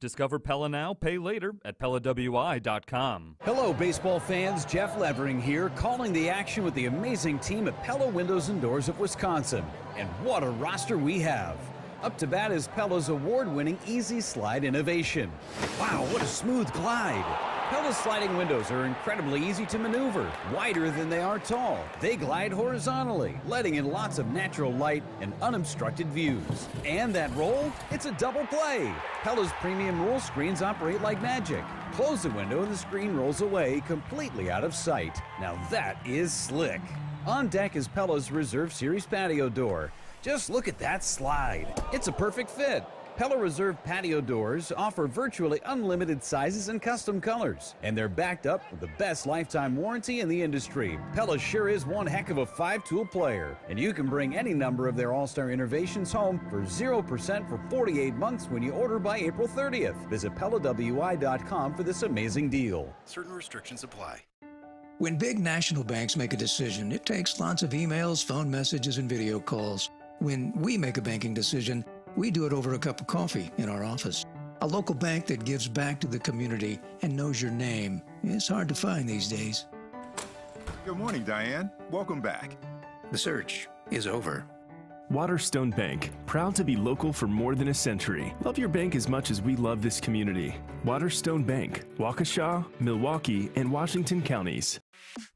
Discover Pella now, pay later at PellaWI.com. Hello, baseball fans. Jeff Levering here, calling the action with the amazing team at Pella Windows and Doors of Wisconsin. And what a roster we have. Up to bat is Pella's award-winning Easy Slide innovation. Wow, what a smooth glide. Pella's sliding windows are incredibly easy to maneuver, wider than they are tall. They glide horizontally, letting in lots of natural light and unobstructed views. And that roll? It's a double play. Pella's premium roll screens operate like magic. Close the window and the screen rolls away completely out of sight. Now that is slick. On deck is Pella's Reserve Series patio door. Just look at that slide. It's a perfect fit. Pella Reserve patio doors offer virtually unlimited sizes and custom colors, and they're backed up with the best lifetime warranty in the industry. Pella sure is one heck of a 5-tool player, and you can bring any number of their all-star innovations home for 0% for 48 months when you order by April 30th. Visit PellaWI.com for this amazing deal. Certain restrictions apply. When big national banks make a decision, it takes lots of emails, phone messages, and video calls. When we make a banking decision, we do it over a cup of coffee in our office. A local bank that gives back to the community and knows your name is hard to find these days. Good morning, Diane. Welcome back. The search is over. Waterstone Bank, proud to be local for more than a century. Love your bank as much as we love this community. Waterstone Bank, Waukesha, Milwaukee, and Washington counties.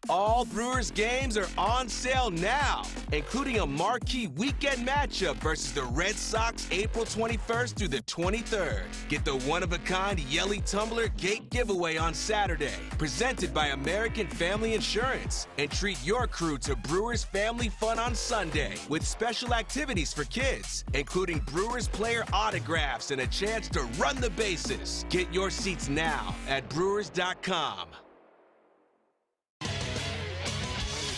All Brewers games are on sale now, including a marquee weekend matchup versus the Red Sox April 21st through the 23rd. Get the one-of-a-kind Yelly Tumbler Gate giveaway on Saturday, presented by American Family Insurance. And treat your crew to Brewers family fun on Sunday with special activities for kids, including Brewers player autographs and a chance to run the bases. Get your seats now at Brewers.com.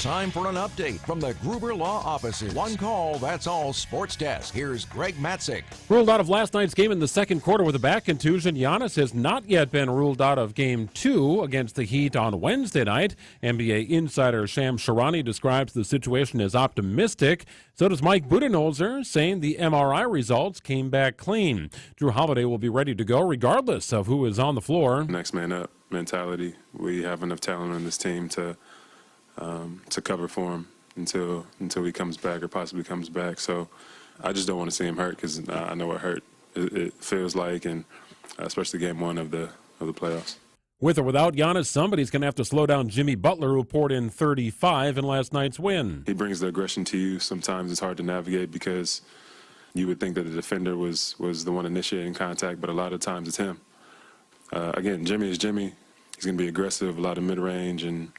Time for an update from the Gruber Law offices. One call, that's all. Sports Desk. Here's Greg Matzik. Ruled out of last night's game in the second quarter with a back contusion, Giannis has not yet been ruled out of Game 2 against the Heat on Wednesday night. NBA insider Shams Charania describes the situation as optimistic. So does Mike Budenholzer, saying the MRI results came back clean. Drew Holiday will be ready to go regardless of who is on the floor. Next man up mentality. We have enough talent on this team to cover for him until he comes back or possibly comes back. So I just don't want to see him hurt because I know what hurt it feels like, and especially Game 1 of the playoffs. With or without Giannis, somebody's going to have to slow down Jimmy Butler, who poured in 35 in last night's win. He brings the aggression to you. Sometimes it's hard to navigate because you would think that the defender was the one initiating contact, but a lot of times it's him. Again, Jimmy is Jimmy. He's going to be aggressive, a lot of mid-range, and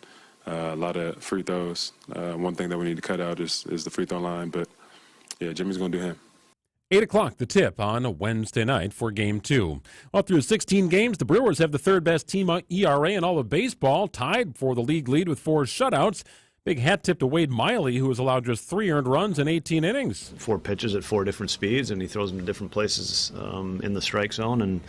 a lot of free throws. One thing that we need to cut out is the free throw line. But, yeah, Jimmy's going to do him. 8 o'clock, the tip on a Wednesday night for Game 2. Well, through 16 games, the Brewers have the third-best team ERA in all of baseball, tied for the league lead with 4 shutouts. Big hat tip to Wade Miley, who has allowed just 3 earned runs in 18 innings. 4 pitches at 4 different speeds, and he throws them to different places in the strike zone. And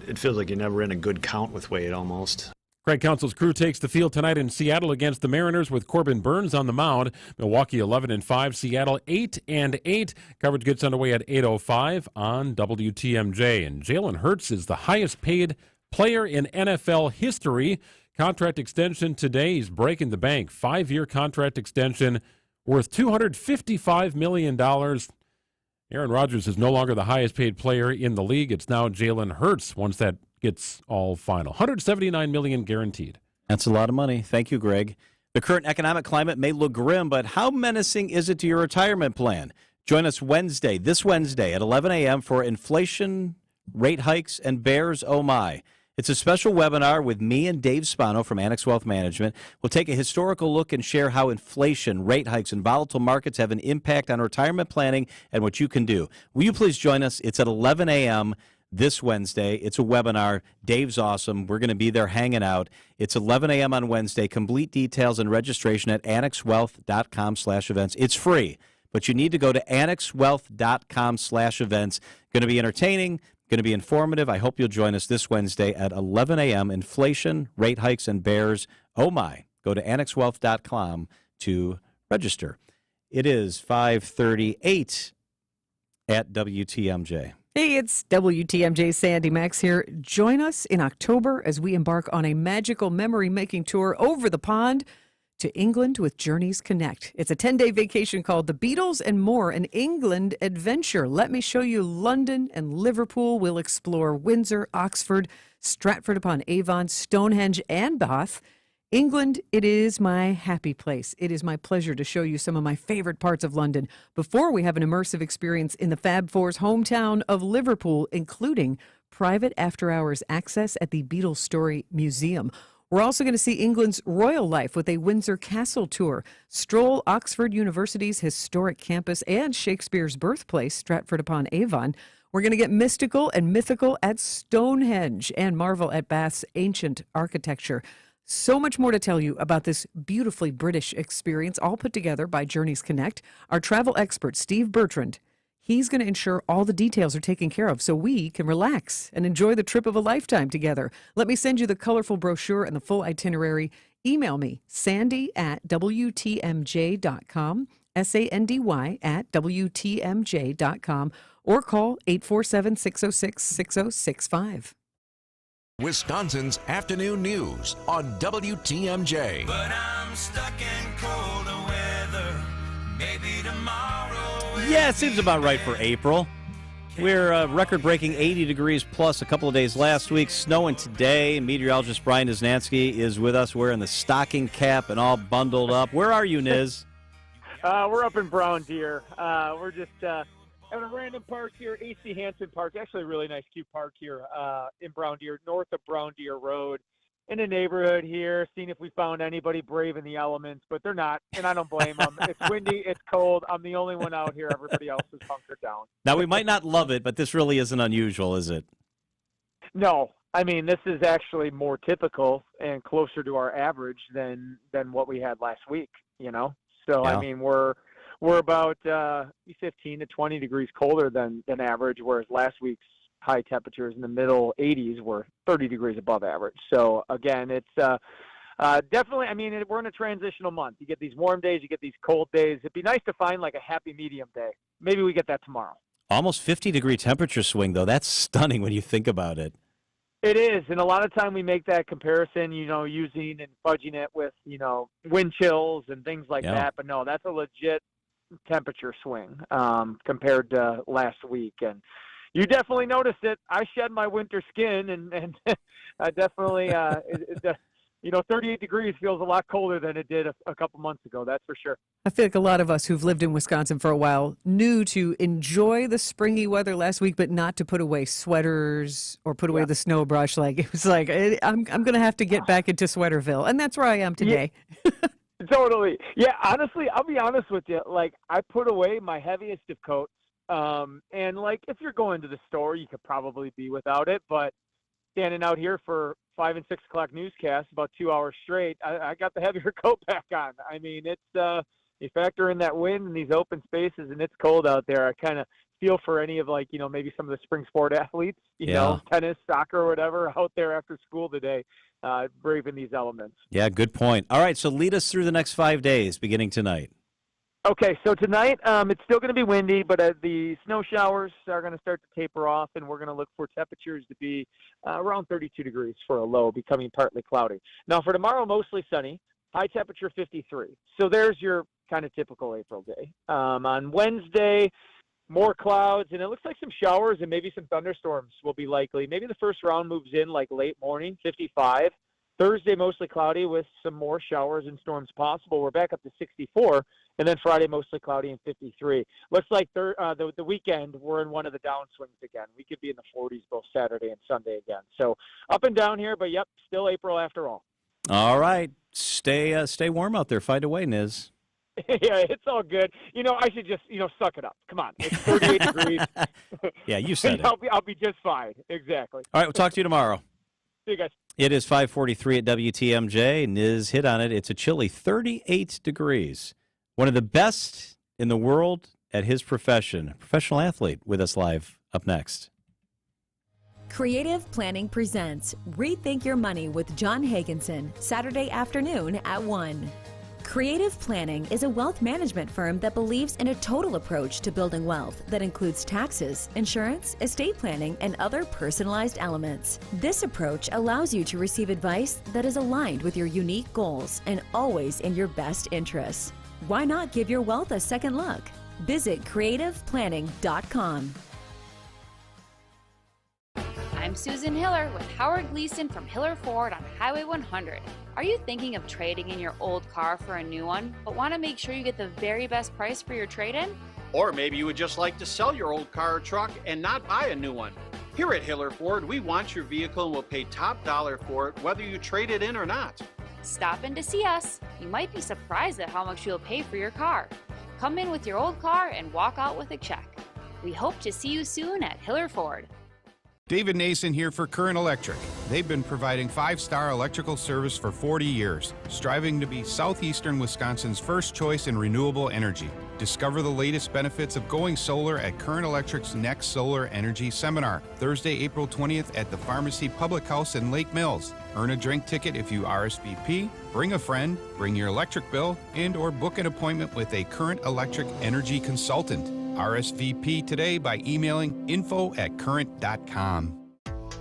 it feels like you're never in a good count with Wade almost. Craig Counsell's crew takes the field tonight in Seattle against the Mariners with Corbin Burns on the mound. Milwaukee 11-5, Seattle 8-8. Coverage gets underway at 8:05 on WTMJ. And Jalen Hurts is the highest paid player in NFL history. Contract extension today. He's breaking the bank. 5-year contract extension worth $255 million. Aaron Rodgers is no longer the highest paid player in the league. It's now Jalen Hurts once that gets all final. $179 million guaranteed. That's a lot of money. Thank you, Greg. The current economic climate may look grim, but how menacing is it to your retirement plan? Join us this Wednesday at 11 a.m. for Inflation, Rate Hikes, and Bears Oh My. It's a special webinar with me and Dave Spano from Annex Wealth Management. We'll take a historical look and share how inflation, rate hikes, and volatile markets have an impact on retirement planning and what you can do. Will you please join us? It's at 11 a.m. this Wednesday. It's a webinar. Dave's awesome. We're going to be there hanging out. It's 11 a.m. on Wednesday. Complete details and registration at annexwealth.com/events. It's free, but you need to go to annexwealth.com/events. Going to be entertaining, going to be informative. I hope you'll join us this Wednesday at 11 a.m. Inflation, rate hikes, and bears. Oh, my. Go to annexwealth.com to register. It is 5:38 at WTMJ. Hey, it's WTMJ Sandy Max here. Join us in October as we embark on a magical memory-making tour over the pond to England with Journeys Connect. It's a 10-day vacation called The Beatles and More, an England adventure. Let me show you London and Liverpool. We'll explore Windsor, Oxford, Stratford-upon-Avon, Stonehenge, and Bath. England, it is my happy place. It is my pleasure to show you some of my favorite parts of London before we have an immersive experience in the Fab Four's hometown of Liverpool, including private after-hours access at the Beatles Story Museum. We're also going to see England's royal life with a Windsor Castle tour, stroll Oxford University's historic campus and Shakespeare's birthplace, Stratford-upon-Avon. We're going to get mystical and mythical at Stonehenge and marvel at Bath's ancient architecture. So much more to tell you about this beautifully British experience, all put together by Journeys Connect. Our travel expert, Steve Bertrand, he's going to ensure all the details are taken care of so we can relax and enjoy the trip of a lifetime together. Let me send you the colorful brochure and the full itinerary. Email me, sandy@wtmj.com, sandy@wtmj.com, or call 847-606-6065. Wisconsin's afternoon news on WTMJ. But I'm stuck in colder weather. Maybe tomorrow. Yeah, it seems about right for April. We're record-breaking 80 degrees plus a couple of days last week. Snowing today. Meteorologist Brian Niznansky is with us wearing the stocking cap and all bundled up. Where are you, Niz? We're up in Brown Deer. We're just at a random park here, AC Hansen Park. Actually a really nice, cute park here in Brown Deer, north of Brown Deer Road. In the neighborhood here, seeing if we found anybody brave in the elements, but they're not, and I don't blame them. It's windy, it's cold. I'm the only one out here. Everybody else is hunkered down. Now, we might not love it, but this really isn't unusual, is it? No. I mean, this is actually more typical and closer to our average than what we had last week, you know? So, Yeah. I mean, we're about 15 to 20 degrees colder than average, whereas last week's high temperatures in the middle 80s were 30 degrees above average. So again, it's definitely, I mean, we're in a transitional month. You get these warm days, you get these cold days. It'd be nice to find like a happy medium day. Maybe we get that tomorrow. Almost 50-degree temperature swing, though. That's stunning when you think about it. It is, and a lot of time we make that comparison, you know, using and fudging it with, you know, wind chills and things like that. But no, that's a legit temperature swing compared to last week. And you definitely noticed it. I shed my winter skin, and I definitely, you know, 38 degrees feels a lot colder than it did a couple months ago. That's for sure. I feel like a lot of us who've lived in Wisconsin for a while knew to enjoy the springy weather last week, but not to put away sweaters or put away the snow brush. Like, it was like, I'm going to have to get back into Sweaterville. And that's where I am today. Yeah. Totally. Yeah, honestly, I'll be honest with you. Like, I put away my heaviest of coats. And like, if you're going to the store, you could probably be without it, but standing out here for 5 and 6 o'clock newscasts about 2 hours straight, I got the heavier coat back on. I mean, it's, you factor in that wind and these open spaces and it's cold out there. I kind of feel for any of, like, you know, maybe some of the spring sport athletes, you know, tennis, soccer, or whatever, out there after school today, braving these elements. Yeah, good point. All right, so lead us through the next 5 days, beginning tonight. Okay, so tonight it's still going to be windy, but the snow showers are going to start to taper off, and we're going to look for temperatures to be around 32 degrees for a low, becoming partly cloudy. Now, for tomorrow, mostly sunny, high temperature 53. So there's your kind of typical April day. On Wednesday, more clouds, and it looks like some showers and maybe some thunderstorms will be likely. Maybe the first round moves in like late morning, 55. Thursday, mostly cloudy with some more showers and storms possible. We're back up to 64. And then Friday, mostly cloudy and 53. Looks like the weekend, we're in one of the downswings again. We could be in the 40s both Saturday and Sunday again. So up and down here, but yep, still April after all. All right. Stay warm out there. Find a way, Niz. Yeah, it's all good. You know, I should just, you know, suck it up. Come on. It's 38 degrees. Yeah, you said it. I'll be just fine. Exactly. All right, we'll talk to you tomorrow. See you guys. It is 5:43 at WTMJ. Niz hit on it. It's a chilly 38 degrees. One of the best in the world at his profession, a professional athlete, with us live up next. Creative Planning presents Rethink Your Money with John Hagenson, Saturday afternoon at 1. Creative Planning is a wealth management firm that believes in a total approach to building wealth that includes taxes, insurance, estate planning, and other personalized elements. This approach allows you to receive advice that is aligned with your unique goals and always in your best interests. Why not give your wealth a second look? Visit creativeplanning.com. I'm Susan Hiller with Howard Gleason from Hiller Ford on Highway 100. Are you thinking of trading in your old car for a new one, but want to make sure you get the very best price for your trade-in? Or maybe you would just like to sell your old car or truck and not buy a new one. Here at Hiller Ford, we want your vehicle and will pay top dollar for it, whether you trade it in or not. Stop in to see us. You might be surprised at how much you'll pay for your car. Come in with your old car and walk out with a check. We hope to see you soon at Hiller Ford. David Nason here for Current Electric. They've been providing 5-star electrical service for 40 years, striving to be southeastern Wisconsin's first choice in renewable energy. Discover the latest benefits of going solar at Current Electric's next Solar Energy Seminar, Thursday, April 20th at the Pharmacy Public House in Lake Mills. Earn a drink ticket if you RSVP, bring a friend, bring your electric bill, and or book an appointment with a Current Electric energy consultant. RSVP today by emailing info@current.com.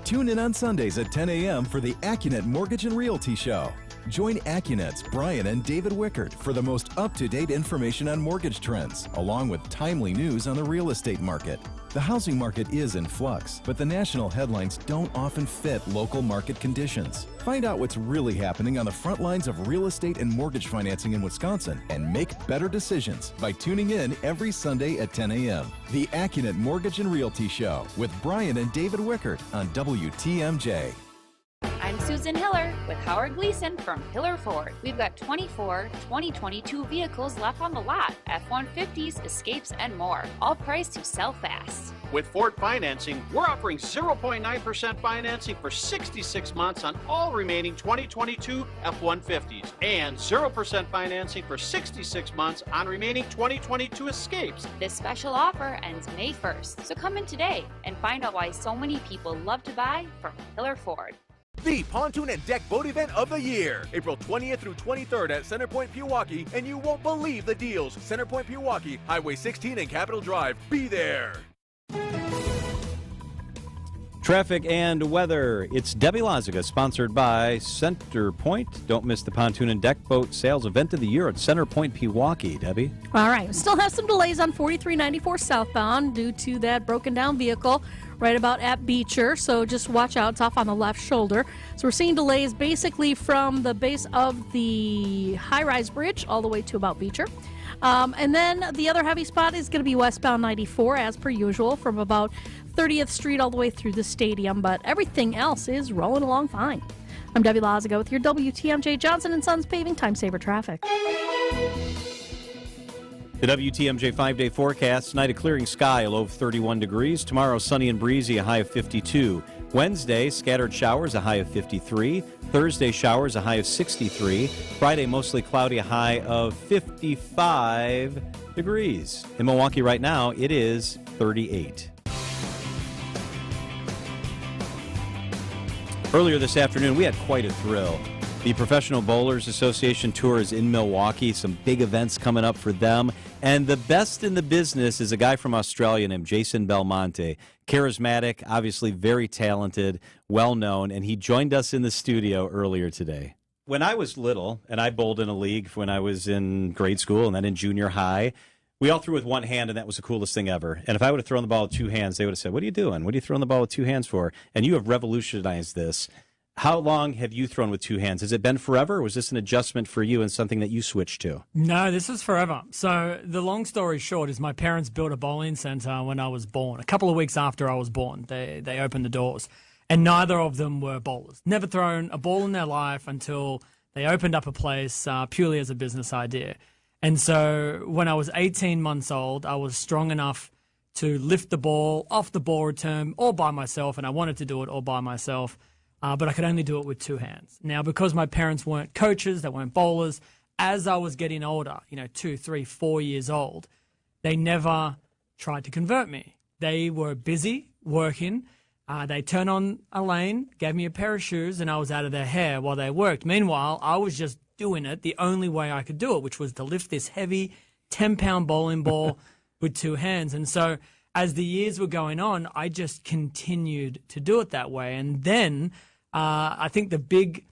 Tune in on Sundays at 10 a.m. for the AccuNet Mortgage and Realty Show. Join AccuNet's Brian and David Wickert for the most up-to-date information on mortgage trends, along with timely news on the real estate market. The housing market is in flux, but the national headlines don't often fit local market conditions. Find out what's really happening on the front lines of real estate and mortgage financing in Wisconsin and make better decisions by tuning in every Sunday at 10 a.m. The AccuNet Mortgage and Realty Show with Brian and David Wickert on WTMJ. I'm Susan Hiller with Howard Gleason from Hiller Ford. We've got 24 2022 vehicles left on the lot, F-150s, Escapes, and more, all priced to sell fast. With Ford Financing, we're offering 0.9% financing for 66 months on all remaining 2022 F-150s and 0% financing for 66 months on remaining 2022 Escapes. This special offer ends May 1st, so come in today and find out why so many people love to buy from Hiller Ford. The Pontoon and Deck Boat Event of the Year, April 20th through 23rd at Centerpoint Pewaukee, and you won't believe the deals. Centerpoint Pewaukee, Highway 16 and Capitol Drive. Be there. Traffic and weather. It's Debbie Loziga, sponsored by Centerpoint. Don't miss the Pontoon and Deck Boat Sales Event of the Year at Centerpoint Pewaukee. Debbie? All right. Still have some delays on 4394 southbound due to that broken down vehicle right about at Beecher, so just watch out. It's off on the left shoulder. So we're seeing delays basically from the base of the high-rise bridge all the way to about Beecher. And then the other heavy spot is going to be westbound 94, as per usual, from about 30th Street all the way through the stadium, but everything else is rolling along fine. I'm Debbie Loziga with your WTMJ Johnson & Sons Paving Time Saver Traffic. The WTMJ 5-day forecast, tonight a clearing sky, a low of 31 degrees. Tomorrow, sunny and breezy, a high of 52. Wednesday, scattered showers, a high of 53. Thursday, showers, a high of 63. Friday, mostly cloudy, a high of 55 degrees. In Milwaukee right now, it is 38. Earlier this afternoon, we had quite a thrill. The Professional Bowlers Association Tour is in Milwaukee. Some big events coming up for them. And the best in the business is a guy from Australia named Jason Belmonte. Charismatic, obviously very talented, well-known, and he joined us in the studio earlier today. When I was little, and I bowled in a league when I was in grade school and then in junior high, we all threw with one hand, and that was the coolest thing ever. And if I would have thrown the ball with two hands, they would have said, "What are you doing? What are you throwing the ball with two hands for?" And you have revolutionized this. How long have you thrown with two hands? Has it been forever, or was this an adjustment for you and something that you switched to? No, this is forever. So the long story short is my parents built a bowling center when I was born. A couple of weeks after I was born, they opened the doors. And neither of them were bowlers. Never thrown a ball in their life until they opened up a place purely as a business idea. And so when I was 18 months old, I was strong enough to lift the ball off the ball return all by myself, and I wanted to do it all by myself. But I could only do it with two hands. Now, because my parents weren't coaches, they weren't bowlers, as I was getting older, 2, 3, 4 years old, they never tried to convert me. They were busy working. They turned on a lane, gave me a pair of shoes, and I was out of their hair while they worked. Meanwhile, I was just doing it the only way I could do it, which was to lift this heavy 10-pound bowling ball with two hands. And so as the years were going on, I just continued to do it that way. And then I think the big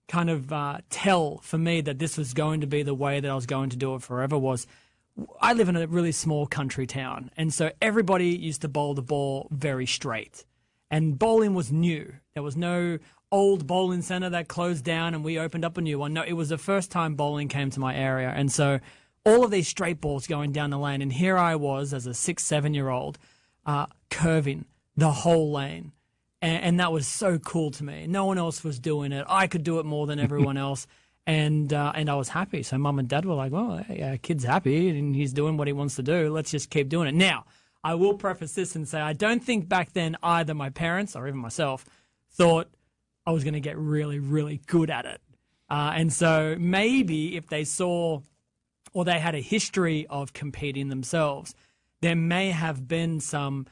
kind of tell for me that this was going to be the way that I was going to do it forever was I live in a really small country town. And so everybody used to bowl the ball very straight. And bowling was new. There was no old bowling center that closed down and we opened up a new one. No, it was the first time bowling came to my area. And so all of these straight balls going down the lane. And here I was as a 6-7-year-old curving the whole lane. And that was so cool to me. No one else was doing it. I could do it more than everyone else. And I was happy. So mom and dad were like, well, hey, kid's happy and he's doing what he wants to do. Let's just keep doing it. Now, I will preface this and say I don't think back then either my parents or even myself thought I was going to get really, really good at it. And so maybe if they saw or they had a history of competing themselves, there may have been some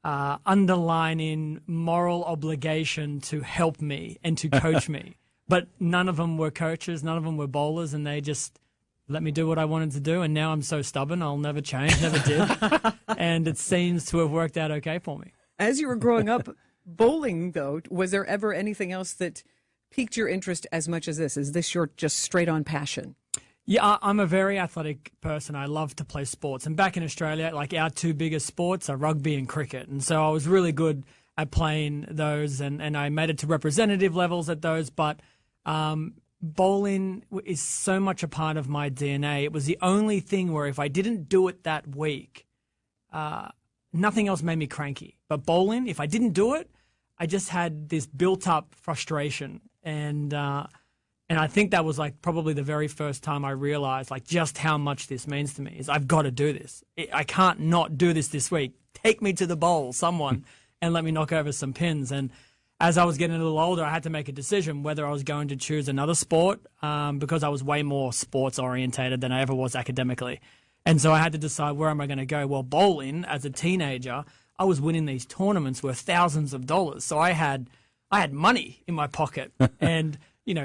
underlining moral obligation to help me and to coach me. But none of them were coaches, none of them were bowlers, and they just let me do what I wanted to do. And now I'm so stubborn, I'll never change, never did. And it seems to have worked out okay for me. As you were growing up, bowling, though, was there ever anything else that piqued your interest as much as this? Is this your just straight-on passion? Yeah, I'm a very athletic person. I love to play sports. And back in Australia, like our two biggest sports are rugby and cricket. And so I was really good at playing those, and I made it to representative levels at those. But bowling is so much a part of my DNA. It was the only thing where if I didn't do it that week, nothing else made me cranky. But bowling, if I didn't do it, I just had this built-up frustration. And I think that was like probably the very first time I realized like just how much this means to me is I've got to do this. I can't not do this week. Take me to the bowl, someone, and let me knock over some pins. And as I was getting a little older, I had to make a decision whether I was going to choose another sport because I was way more sports orientated than I ever was academically. And so I had to decide where am I going to go? Well, bowling as a teenager, I was winning these tournaments worth thousands of dollars. So I had money in my pocket and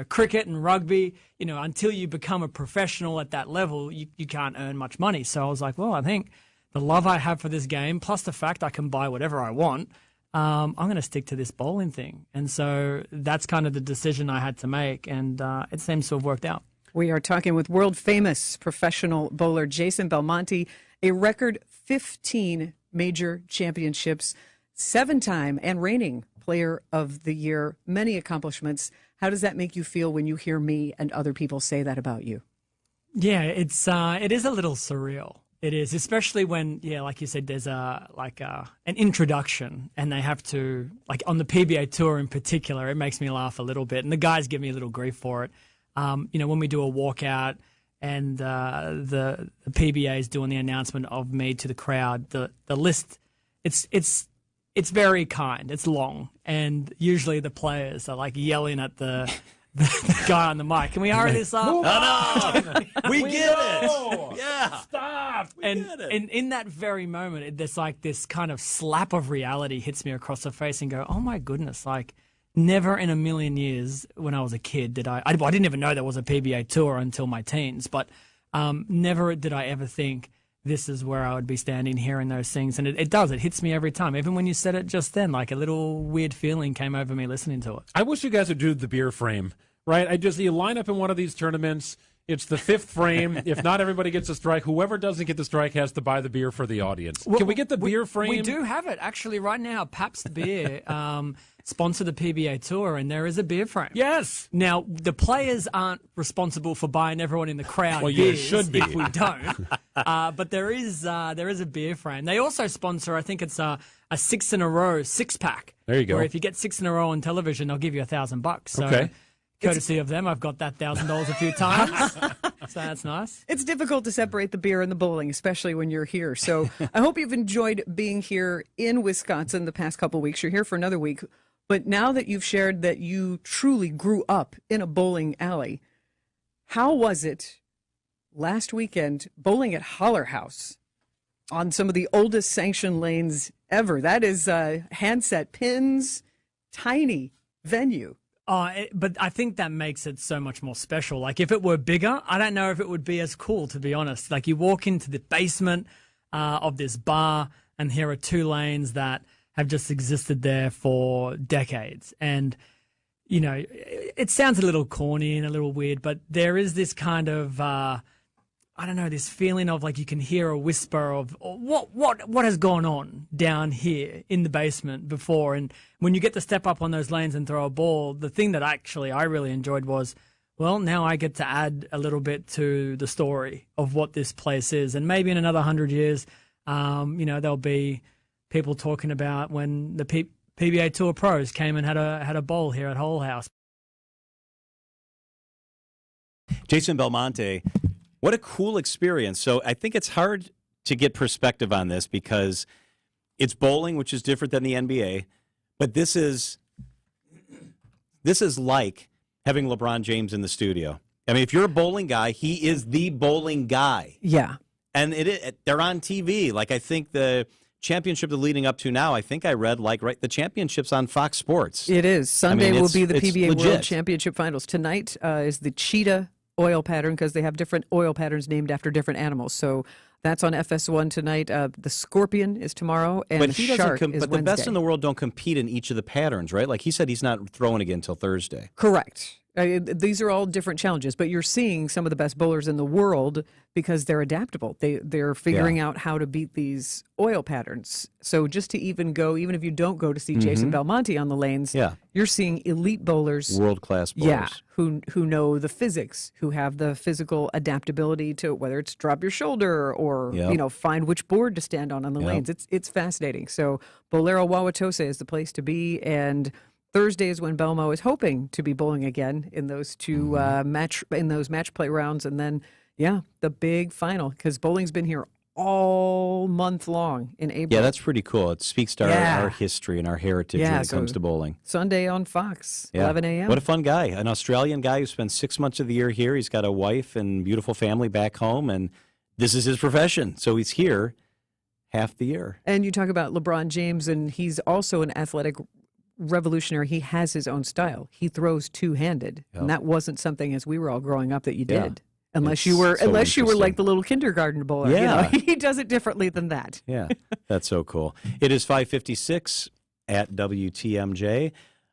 cricket and rugby, until you become a professional at that level, you can't earn much money. So I was like, well, I think the love I have for this game, plus the fact I can buy whatever I want, I'm going to stick to this bowling thing. And so that's kind of the decision I had to make, and it seems to have worked out. We are talking with world-famous professional bowler Jason Belmonte, a record 15 major championships, 7-time and reigning Player of the Year, many accomplishments. How does that make you feel when you hear me and other people say that about you? Yeah, it is a little surreal. It is, especially when, like you said, there's an introduction and they have to, like on the PBA Tour in particular, it makes me laugh a little bit. And the guys give me a little grief for it. When we do a walkout and the PBA is doing the announcement of me to the crowd, the list, it's very kind. It's long. And usually the players are like yelling at the guy on the mic. Can we hurry this up? No. We get it. Yeah. Stop. And in that very moment, there's like this kind of slap of reality hits me across the face and go, oh my goodness, like never in a million years when I was a kid did I didn't even know there was a PBA Tour until my teens, but never did I ever think this is where I would be standing hearing those things. And it does. It hits me every time. Even when you said it just then, like a little weird feeling came over me listening to it. I wish you guys would do the beer frame, right? You line up in one of these tournaments. It's the fifth frame. If not everybody gets a strike, whoever doesn't get the strike has to buy the beer for the audience. Can we get the beer frame? We do have it. Actually, right now, Pabst Beer sponsor the PBA Tour, and there is a beer frame. Yes. Now, the players aren't responsible for buying everyone in the crowd well, beers you should be. if we don't. But there is a beer frame. They also sponsor, I think it's a 6-in-a-row 6-pack. There you go. Where if you get 6 in a row on television, they'll give you $1,000. So, okay. Courtesy of them, I've got that $1,000 a few times. So that's nice. It's difficult to separate the beer and the bowling, especially when you're here. So I hope you've enjoyed being here in Wisconsin the past couple of weeks. You're here for another week. But now that you've shared that you truly grew up in a bowling alley, how was it last weekend bowling at Holler House on some of the oldest sanctioned lanes ever? That is handset pins, tiny venue. But I think that makes it so much more special. Like, if it were bigger, I don't know if it would be as cool, to be honest. Like, you walk into the basement of this bar, and here are 2 lanes that have just existed there for decades. And, you know, it sounds a little corny and a little weird, but there is this kind of, I don't know, this feeling of like you can hear a whisper of what has gone on down here in the basement before. And when you get to step up on those lanes and throw a ball, the thing that actually I really enjoyed was, well, now I get to add a little bit to the story of what this place is. And maybe in another 100 years, you know, there'll be people talking about when the PBA Tour pros came and had a bowl here at Hole House. Jason Belmonte, what a cool experience. So I think it's hard to get perspective on this because it's bowling, which is different than the NBA, but this is like having LeBron James in the studio. I mean, if you're a bowling guy, he is the bowling guy. Yeah. And they're on TV. Like, I think the championship they're leading up to now, I think I read, the championship's on Fox Sports. It is. Sunday will be the PBA legit. World Championship Finals. Tonight is the cheetah oil pattern because they have different oil patterns named after different animals. So that's on FS1 tonight. The scorpion is tomorrow, and the shark is But Wednesday. the best in the world don't compete in each of the patterns, right? Like, he said he's not throwing again until Thursday. Correct. These are all different challenges, but you're seeing some of the best bowlers in the world because they're adaptable. They're figuring out how to beat these oil patterns. So just to even if you don't go to see Jason Belmonte on the lanes, you're seeing elite bowlers, world-class bowlers, who know the physics, who have the physical adaptability to whether it's drop your shoulder or find which board to stand on the lanes. It's fascinating. So Bolero Wauwatosa is the place to be, and Thursday is when Belmo is hoping to be bowling again in those 2 match play rounds, and then the big final because bowling's been here all month long in April. Yeah, that's pretty cool. It speaks to our history and our heritage when it comes to bowling. Sunday on Fox, 11 a.m. What a fun guy. An Australian guy who spends 6 months of the year here. He's got a wife and beautiful family back home, and this is his profession. So he's here half the year. And you talk about LeBron James, and he's also an athletic revolutionary. He has his own style. He throws 2-handed, and that wasn't something as we were all growing up that you did. Unless you were like the little kindergarten bowler. Yeah. He does it differently than that. Yeah, that's so cool. It is 5:56 at WTMJ.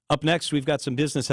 Up next, we've got some business